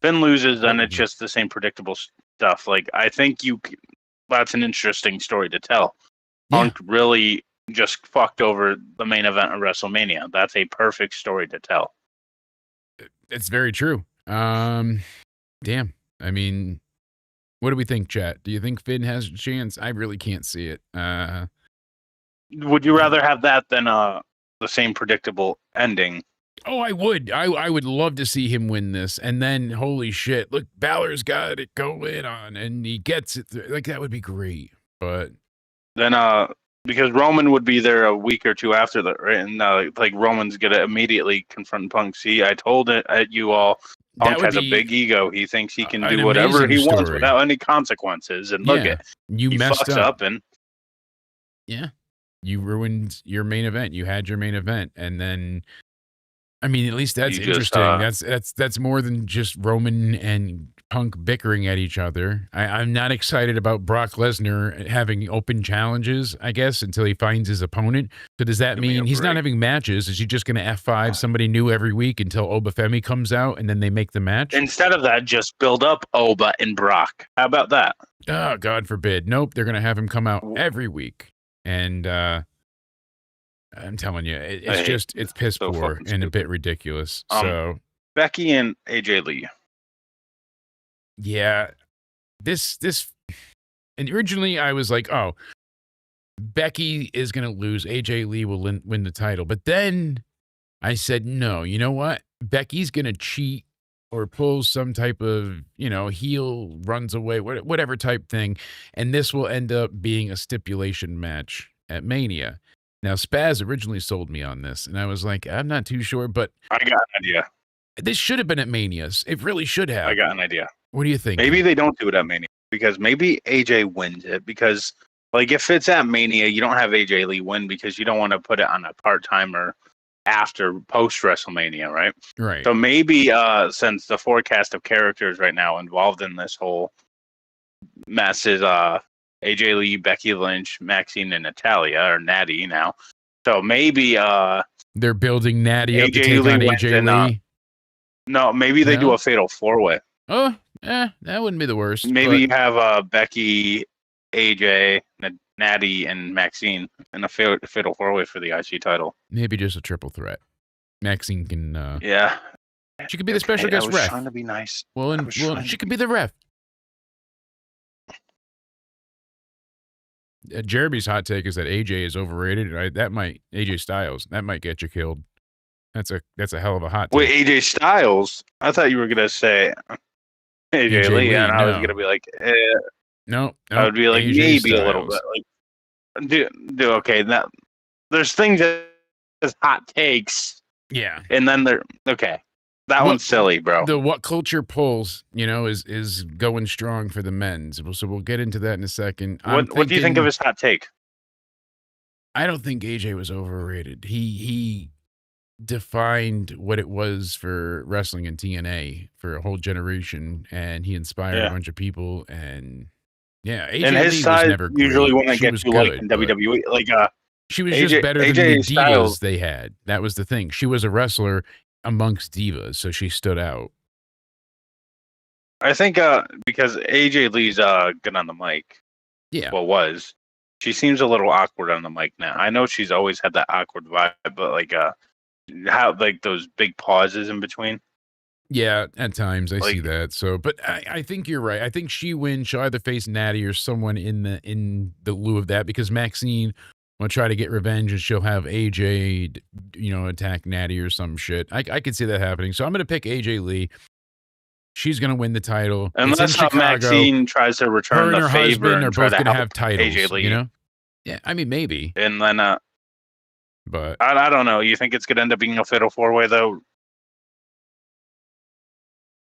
Finn loses, then it's just the same predictable stuff. Like, I think that's an interesting story to tell. Punk really just fucked over the main event of WrestleMania. That's a perfect story to tell. It's very true. Damn. I mean, what do we think, chat? Do you think Finn has a chance? I really can't see it. Would you rather have that than the same predictable ending? Oh, I would. I would love to see him win this, and then holy shit, look, Balor's got it going on, and he gets it. Like, that would be great. But then because Roman would be there a week or two after that, right? And like Roman's gonna immediately confront Punk. See, I told it at you all. Punk has a big ego. He thinks he can do whatever he wants without any consequences. And look at you messed fucks up and you ruined your main event. You had your main event, and then I mean, at least that's interesting. That's more than just Roman and Punk bickering at each other. I'm not excited about Brock Lesnar having open challenges, I guess, until he finds his opponent. So does that mean he's not having matches? Is he just going to F5 somebody new every week until Obafemi comes out and then they make the match? Instead of that, just build up Oba and Brock. How about that? Oh, God forbid. Nope, they're going to have him come out every week. And I'm telling you, it's piss poor and a bit ridiculous. So Becky and AJ Lee. Yeah, this, and originally I was like, oh, Becky is going to lose. AJ Lee will win the title. But then I said, no, you know what? Becky's going to cheat or pull some type of, heel runs away, whatever type thing. And this will end up being a stipulation match at Mania. Now, Spaz originally sold me on this, and I was like, I'm not too sure, but I got an idea. This should have been at Mania's. It really should have. I got an idea. What do you think? Maybe they don't do it at Mania because maybe AJ wins it because, like, if it's at Mania, you don't have AJ Lee win because you don't want to put it on a part-timer after post-WrestleMania, right? Right. So maybe since the forecast of characters right now involved in this whole mess is AJ Lee, Becky Lynch, Maxine, and Natalya, or Natty now. So maybe they're building Natty up to take on AJ Lee. No, maybe they do a fatal four-way. Oh, that wouldn't be the worst. Maybe you have Becky, AJ, Natty, and Maxine in a fatal four-way for the IC title. Maybe just a triple threat. Maxine can. Yeah. She could be the special guest ref. I was trying to be nice. Well, she could be the ref. Jeremy's hot take is that AJ is overrated. AJ Styles, that might get you killed. That's a hell of a hot take. Wait, AJ Styles? I thought you were gonna say AJ Lee, and I was gonna be like, no. I would be like AJ maybe Styles. a little bit. Like, do okay. Now, there's things that as hot takes. Yeah, and then okay. That one's silly, bro. The what culture pulls, is going strong for the men's. So we'll get into that in a second. What do you think of his hot take? I don't think AJ was overrated. He defined what it was for wrestling in TNA for a whole generation, and he inspired a bunch of people. And AJ and his Lee side was never great. Usually when I she get was to good, like in WWE, like she was AJ, just better than AJ the Styles. divas they had. That was the thing. She was a wrestler amongst divas, so she stood out. I think because AJ Lee's good on the mic. Yeah. Well, was. She seems a little awkward on the mic now. I know she's always had that awkward vibe, but like how like those big pauses in between. Yeah, at times I see that. So, but I think you're right. I think she wins. She'll either face Natty or someone in the lieu of that, because Maxine will try to get revenge and she'll have AJ, attack Natty or some shit. I could see that happening. So I'm going to pick AJ Lee. She's going to win the title. Unless Maxine tries to return the favor and are both going to have titles. AJ Lee. Yeah, I mean, maybe. And then, but I don't know. You think it's going to end up being a fatal four-way though?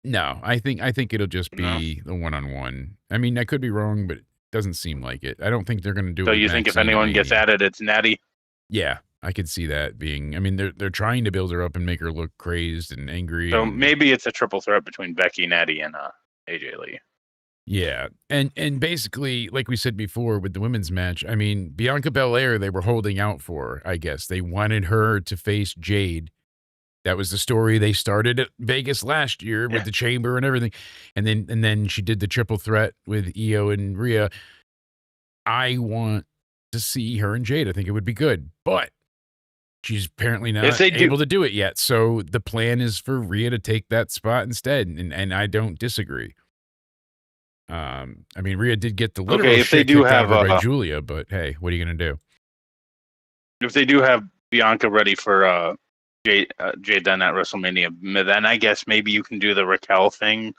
No, I think it'll just be the one-on-one. I mean, I could be wrong, but it doesn't seem like it. I don't think they're going to do it. So you think if anyone gets added, it's Natty? Yeah, I could see that being. I mean, they're trying to build her up and make her look crazed and angry. So maybe it's a triple threat between Becky, Natty, and AJ Lee. Yeah, and basically, like we said before with the women's match, I mean, Bianca Belair, they were holding out for. I guess they wanted her to face Jade. That was the story they started at Vegas last year with the Chamber and everything. And then she did the triple threat with Io and Rhea. I want to see her and Jade. I think it would be good. But she's apparently not able to do it yet. So the plan is for Rhea to take that spot instead. And I don't disagree. I mean, Rhea did get the literal shit kicked out of her by Julia, but hey, what are you going to do? If they do have Bianca ready for Jade then at WrestleMania, then I guess maybe you can do the Raquel thing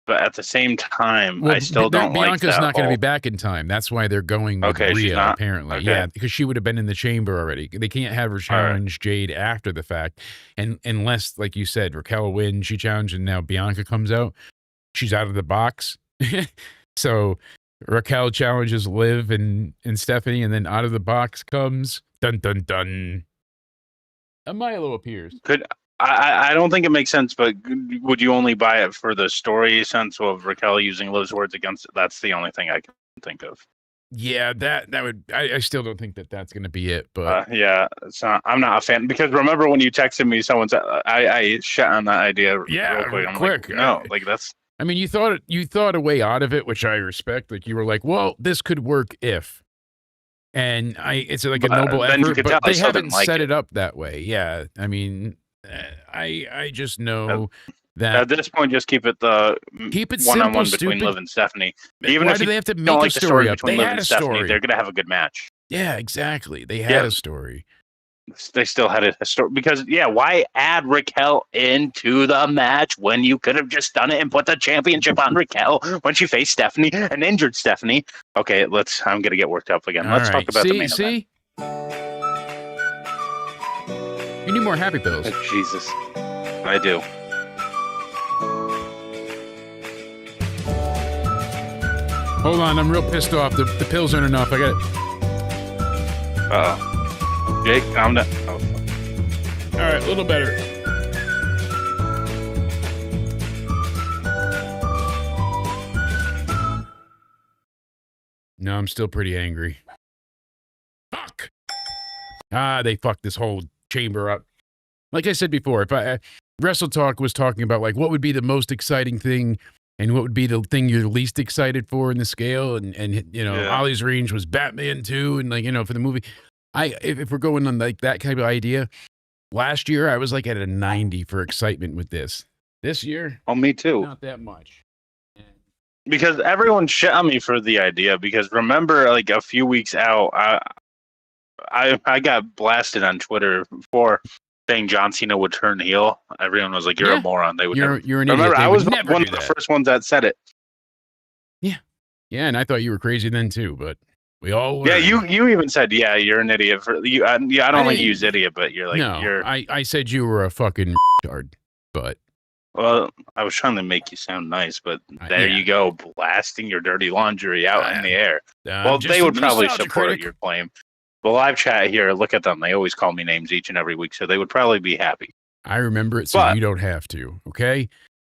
but at the same time, I still don't like Bianca's that not going to whole- be back in time. That's why they're going with Okay, she's Rhea, not? apparently. Okay. Yeah, because she would have been in the chamber already. They can't have her challenge Jade after the fact. And unless, like you said, Raquel wins, she challenged, and now Bianca comes out. She's out of the box. So Raquel challenges Liv and Stephanie, and then out of the box comes dun dun dun. A Milo appears. I don't think it makes sense, but would you only buy it for the story sense of Raquel using Liv's words against it? That's the only thing I can think of. Yeah, that would. I still don't think that's going to be it. But yeah, it's not. I'm not a fan because remember when you texted me, someone said I shit on that idea. Yeah, real quick. I'm quick. Like, no, like that's. I mean, you thought a way out of it, which I respect. Like you were like, well, this could work if. And it's like a noble effort, but they haven't set it up that way. Yeah, I mean, I just know that at this point, just keep it one-on-one between Liv and Stephanie. Even Why if do they have to don't make like a the story up? between They Liv had and a Stephanie, story. they're gonna have a good match. Yeah, exactly. They had a story. They still had a story because why add Raquel into the match when you could have just done it and put the championship on Raquel when she faced Stephanie and injured Stephanie? Okay, I'm gonna get worked up again. Let's talk about the main event. You need more happy pills. Oh, Jesus, I do. Hold on, I'm real pissed off. The pills aren't enough. I got it. Jake, calm down. Oh. All right, a little better. No, I'm still pretty angry. Fuck. They fucked this whole chamber up. Like I said before, if Wrestle Talk was talking about like what would be the most exciting thing and what would be the thing you're least excited for in the scale, and Ollie's range was Batman 2, and like for the movie. If we're going on like that kind of idea, last year I was like at a 90 for excitement with this. This year, me too. Not that much. Because everyone shit on me for the idea. Because remember, like a few weeks out, I got blasted on Twitter for saying John Cena would turn heel. Everyone was like, "You're a moron." They would. You're an idiot. Remember, I was one of the first ones that said it. Yeah, and I thought you were crazy then too, but. We all learn. Yeah, you even said, you're an idiot for you. I don't like to use idiot, but you're like, I said you were a fucking retard, but. Well, I was trying to make you sound nice, but there you go, blasting your dirty laundry out in the air. Well, they would probably support your claim. The live chat here, look at them. They always call me names each and every week, so they would probably be happy. I remember it, so you don't have to, okay?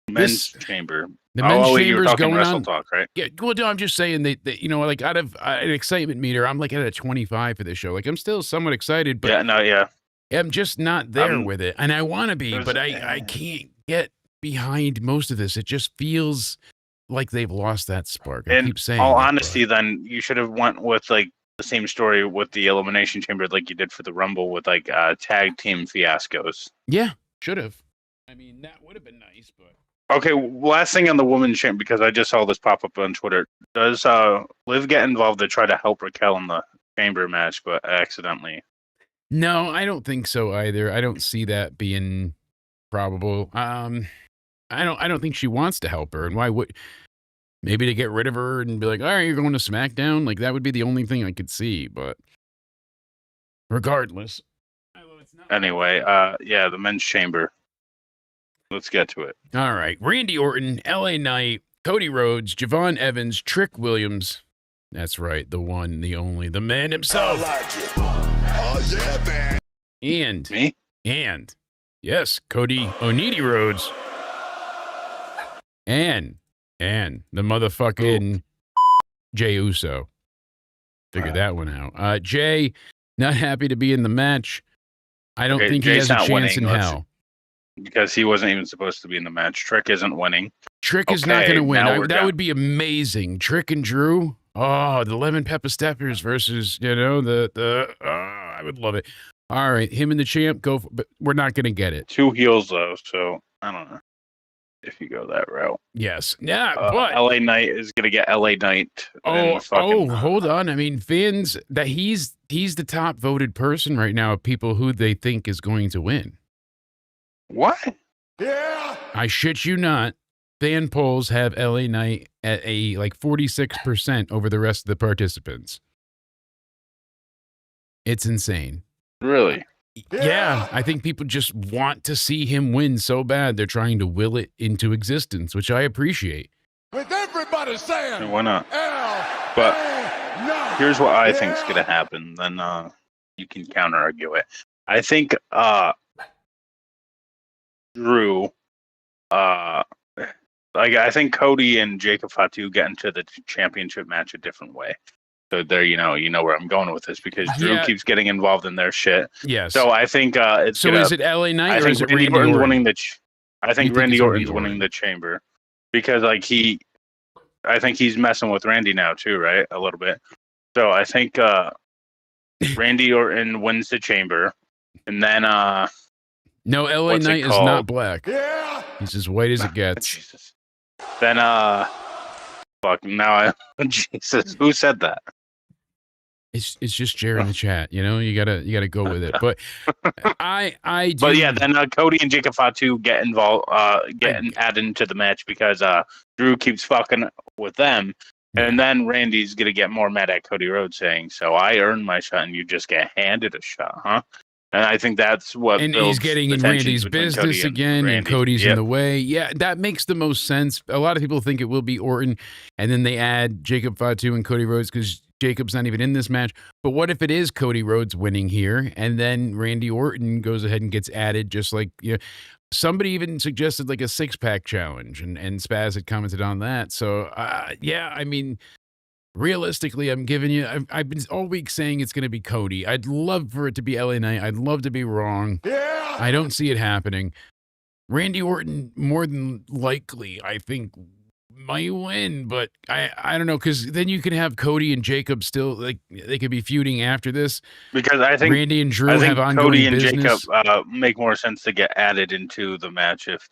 Men's chamber. The men's chamber is going on. Wrestle Talk, right? Yeah, well, no, I'm just saying that like out of an excitement meter, I'm like at a 25 for this show. Like I'm still somewhat excited, but I'm just not there with it, and I want to be, but I can't get behind most of this. It just feels like they've lost that spark. I keep saying. All honesty, then you should have went with like the same story with the Elimination Chamber, like you did for the Rumble with like tag team fiascos. Yeah, should have. I mean, that would have been nice, but. Okay, last thing on the women's champ, because I just saw this pop up on Twitter. Does Liv get involved to try to help Raquel in the chamber match, but accidentally? No, I don't think so either. I don't see that being probable. I don't think she wants to help her, and why would? Maybe to get rid of her and be like, all right, you're going to SmackDown. Like that would be the only thing I could see, but regardless. Anyway, the men's chamber. Let's get to it. All right. Randy Orton, LA Knight, Cody Rhodes, Javon Evans, Trick Williams. That's right. The one, the only, the man himself. I like it. Oh, yeah, man. And. Me? And. Yes, Cody Onidi Rhodes. And the motherfucking Jey Uso. Figured that one out. Jay, not happy to be in the match. I don't think he has a chance in hell. Because he wasn't even supposed to be in the match. Trick isn't winning. Trick is not going to win. That would be amazing. Trick and Drew. Oh, the lemon pepper steppers versus, I would love it. All right, him and the champ go, but we're not going to get it. 2 heels though, so I don't know if you go that route. Yes, yeah, but LA Knight is going to get LA Knight. Hold on. I mean, fans that he's the top voted person right now of people who they think is going to win. What? Yeah. I shit you not. fan polls have LA Knight at a like 46% over the rest of the participants. It's insane. Really? Yeah, I think people just want to see him win so bad. They're trying to will it into existence, which I appreciate. With everybody saying, Why not? But here's what I think's gonna happen. Then you can counter argue it. I think Drew, I think Cody and Jacob Fatu get into the championship match a different way. So there, you know where I'm going with this because Drew keeps getting involved in their shit. Yes. So I think it's. So is it LA Knight or is it Randy Orton's Orton? winning I think Randy Orton's winning the chamber because I think he's messing with Randy now too, right? A little bit. So I think Randy Orton wins the chamber, and then no, LA Knight is not black. yeah, He's as white as it gets. Jesus. Then fuck now Jesus, who said that? It's just Jared in the chat. You gotta go with it. But I do. But yeah, then Cody and Jacob Fatu get involved, getting added into the match because Drew keeps fucking with them, and then Randy's gonna get more mad at Cody Rhodes saying, "So I earned my shot, and you just get handed a shot, huh?" And I think that's what. And he's getting in Randy's business again, and Cody's in the way. Yeah, that makes the most sense. A lot of people think it will be Orton, and then they add Jacob Fatu and Cody Rhodes because Jacob's not even in this match. But what if it is Cody Rhodes winning here, and then Randy Orton goes ahead and gets added, just like somebody even suggested like a 6-pack challenge, and Spaz had commented on that. So yeah, I mean, realistically, I'm giving you. I've been all week saying it's going to be Cody. I'd love for it to be LA Knight. I'd love to be wrong. yeah. I don't see it happening. Randy Orton, more than likely, I think, might win, but I don't know, because then you can have Cody and Jacob still, like, they could be feuding after this. Because I think Randy and Drew have ongoing Cody and business. Jacob make more sense to get added into the match if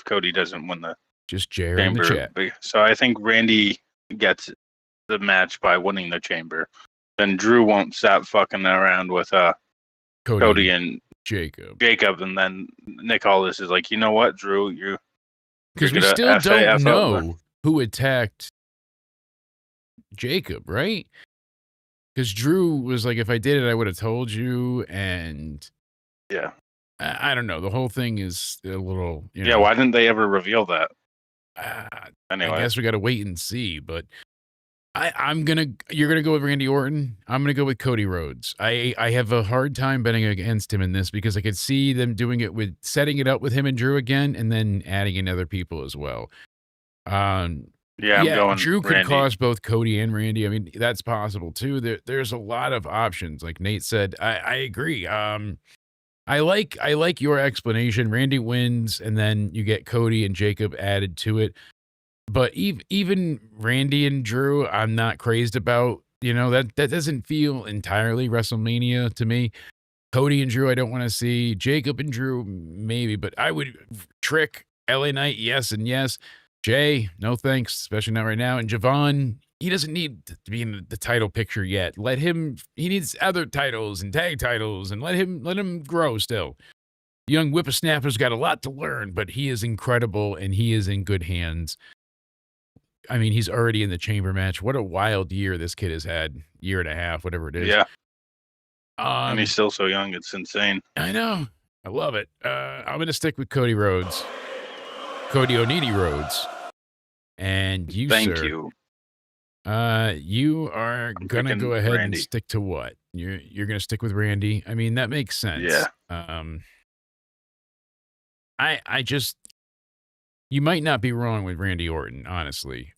Cody doesn't win the Just Jared in the chat. So I think Randy gets the match by winning the chamber. Then Drew won't stop fucking around with Cody and Jacob, and then Nick Aldis is like, you know what, Drew, because we still don't know who attacked Jacob, right? Because Drew was like, if I did it, I would have told you, and yeah, I don't know. The whole thing is a little, yeah. Why didn't they ever reveal that? Anyway, I guess we got to wait and see, but. You're gonna go with Randy Orton. I'm gonna go with Cody Rhodes. I have a hard time betting against him in this because I could see them doing it with setting it up with him and Drew again, and then adding in other people as well. I'm going. Drew could Randy. cause both Cody and Randy. I mean, that's possible too. There's a lot of options. Like Nate said, I agree. I like your explanation. Randy wins, and then you get Cody and Jacob added to it. But even Randy and Drew, I'm not crazed about. That doesn't feel entirely WrestleMania to me. Cody and Drew, I don't want to see. Jacob and Drew, maybe. But I would trick LA Knight, yes and yes. Jay, no thanks, especially not right now. And Javon, he doesn't need to be in the title picture yet. Let him. He needs other titles and tag titles, and let him grow still. Young whippersnapper's got a lot to learn, but he is incredible, and he is in good hands. I mean, he's already in the chamber match. What a wild year this kid has had. Year and a half, whatever it is. Yeah. And he's still so young. It's insane. I know. I love it. I'm going to stick with Cody Rhodes. Cody Onidi Rhodes. And you, Thank sir. you. You are going to go ahead and stick to what? You're going to stick with Randy? I mean, that makes sense. Yeah. I just... You might not be wrong with Randy Orton, honestly.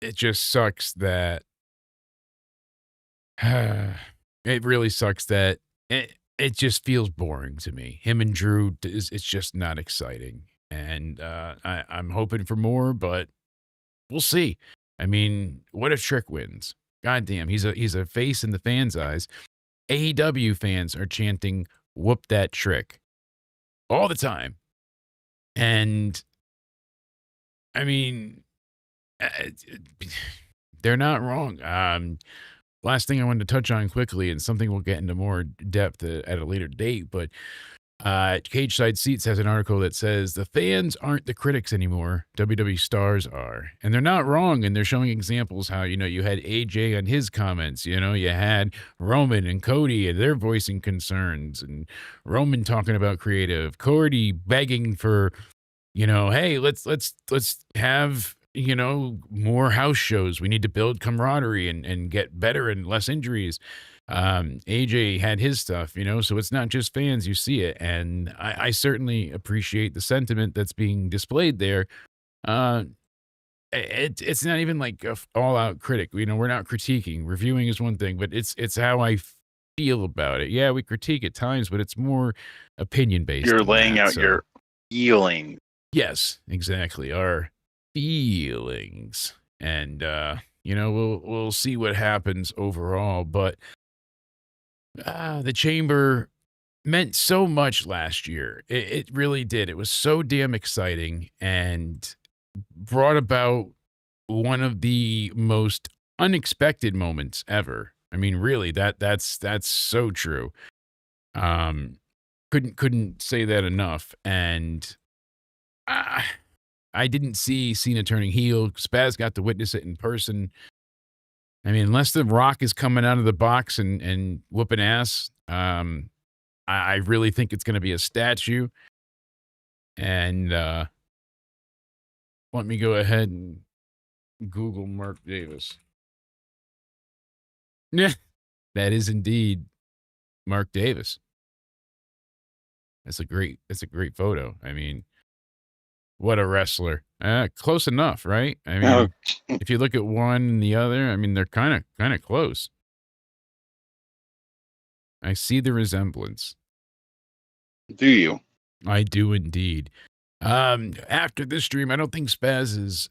It just sucks that it really sucks that it just feels boring to me. Him and Drew, it's just not exciting. And I'm hoping for more, but we'll see. I mean, what if Trick wins? Goddamn, he's a face in the fans' eyes. AEW fans are chanting, "Whoop that Trick," all the time. And I mean, they're not wrong. Last thing I wanted to touch on quickly, and something we'll get into more depth at a later date, but Cage Side Seats has an article that says the fans aren't the critics anymore. WWE stars are. And they're not wrong. And they're showing examples how, you had AJ on his comments. You had Roman and Cody and they're voicing concerns. And Roman talking about creative. Cody begging for, hey, let's have, more house shows. We need to build camaraderie and get better and less injuries. AJ had his stuff, so it's not just fans, you see it. And I certainly appreciate the sentiment that's being displayed there. It's not even like a all out critic. We're not critiquing. Reviewing is one thing, but it's how I feel about it. Yeah, we critique at times, but it's more opinion based. You're laying out your feelings. Yes, exactly. Our feelings. And, we'll see what happens overall, but the chamber meant so much last year. It really did. It was so damn exciting and brought about one of the most unexpected moments ever. I mean, really, that's so true. Couldn't say that enough. And I didn't see Cena turning heel. Spaz got to witness it in person. I mean, unless The Rock is coming out of the box and whooping ass, I really think it's going to be a statue. And let me go ahead and Google Mark Davis. Yeah, that is indeed Mark Davis. That's a great photo. I mean, what a wrestler. Close enough, right? I mean, if you look at one and the other, I mean, they're kind of close. I see the resemblance. Do you? I do indeed. After this stream, I don't think Spaz's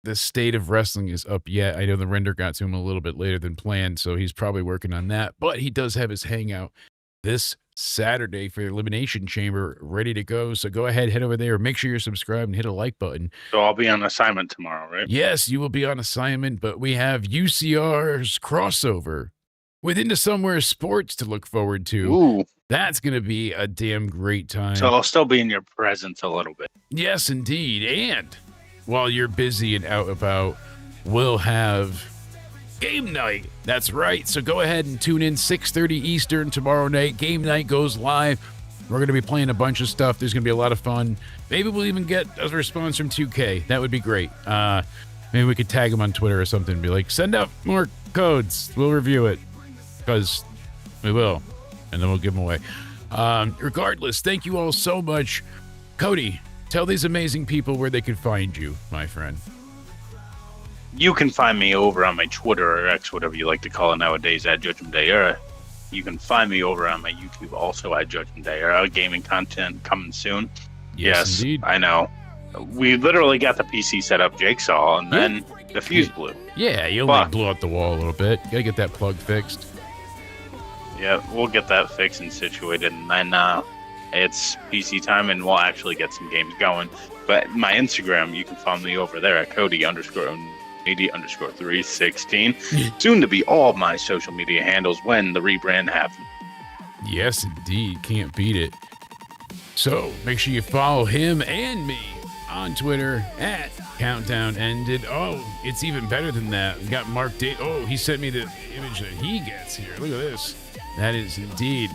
the state of wrestling is up yet. I know the render got to him a little bit later than planned, so he's probably working on that. But he does have his hangout this Saturday for the Elimination Chamber ready to go. So go ahead, head over there. Make sure you're subscribed and hit a like button. So I'll be on assignment tomorrow, right? Yes, you will be on assignment, but we have UCR's crossover with Into Somewhere Sports to look forward to. Ooh. That's going to be a damn great time. So I'll still be in your presence a little bit. Yes, indeed. And while you're busy and out about, we'll have game night. That's right. So go ahead and tune in 6:30 Eastern tomorrow night. Game night goes live. We're going to be playing a bunch of stuff. There's going to be a lot of fun. Maybe we'll even get a response from 2K. That would be great. Maybe we could tag them on Twitter or something and be like, send out more codes. We'll review it. Because we will. And then we'll give them away. Regardless, thank you all so much. Cody, tell these amazing people where they can find you, my friend. You can find me over on my Twitter or X, whatever you like to call it nowadays, at Judgment Day Era. You can find me over on my YouTube also at Judgment Day Era. Gaming content coming soon. Yes, indeed. I know. We literally got the PC set up, Jake saw, and then the fuse blew. Yeah, you only blew out the wall a little bit. Gotta get that plug fixed. Yeah, we'll get that fixed and situated, and then it's PC time, and we'll actually get some games going. But my Instagram, you can follow me over there at Cody_media_316. Soon to be all my social media handles when the rebrand happens. Yes, indeed. Can't beat it. So make sure you follow him and me on Twitter at Countdown Ended. Oh, it's even better than that. We got Mark Davis. Oh, he sent me the image that he gets here. Look at this. That is indeed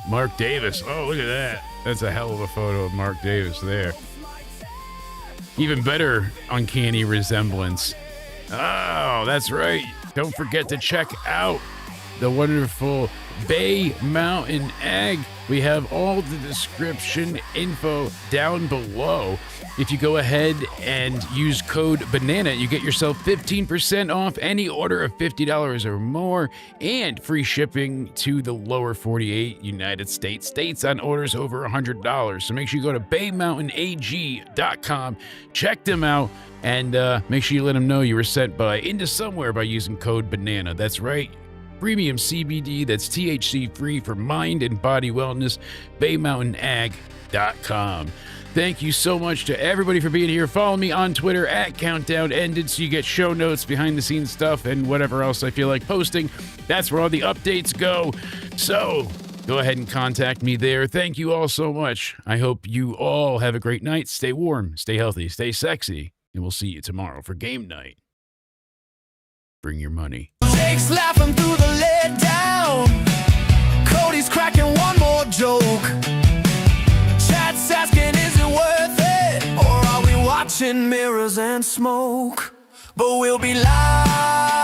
Mark Davis. Oh, look at that. That's a hell of a photo of Mark Davis there. Even better uncanny resemblance. Oh, that's right. Don't forget to check out the wonderful Bay Mountain Egg. We have all the description info down below. If you go ahead and use code BANANA, you get yourself 15% off any order of $50 or more and free shipping to the lower 48 United States on orders over $100. So make sure you go to BayMountainAG.com, check them out, and make sure you let them know you were sent by Into Somewhere by using code BANANA. That's right. Premium CBD that's THC free for mind and body wellness. BayMountainAg.com. Thank you so much to everybody for being here. Follow me on Twitter at Countdown Ended so you get show notes, behind the scenes stuff, and whatever else I feel like posting. That's where all the updates go. So Go ahead and contact me there. Thank you all so much. I hope you all have a great night. Stay warm, stay healthy, stay sexy, and we'll see you tomorrow for game night. Bring your money. Jake's laughing through the lid down. Cody's cracking one more joke. Chat's asking, is it worth it? Or are we watching mirrors and smoke? But we'll be live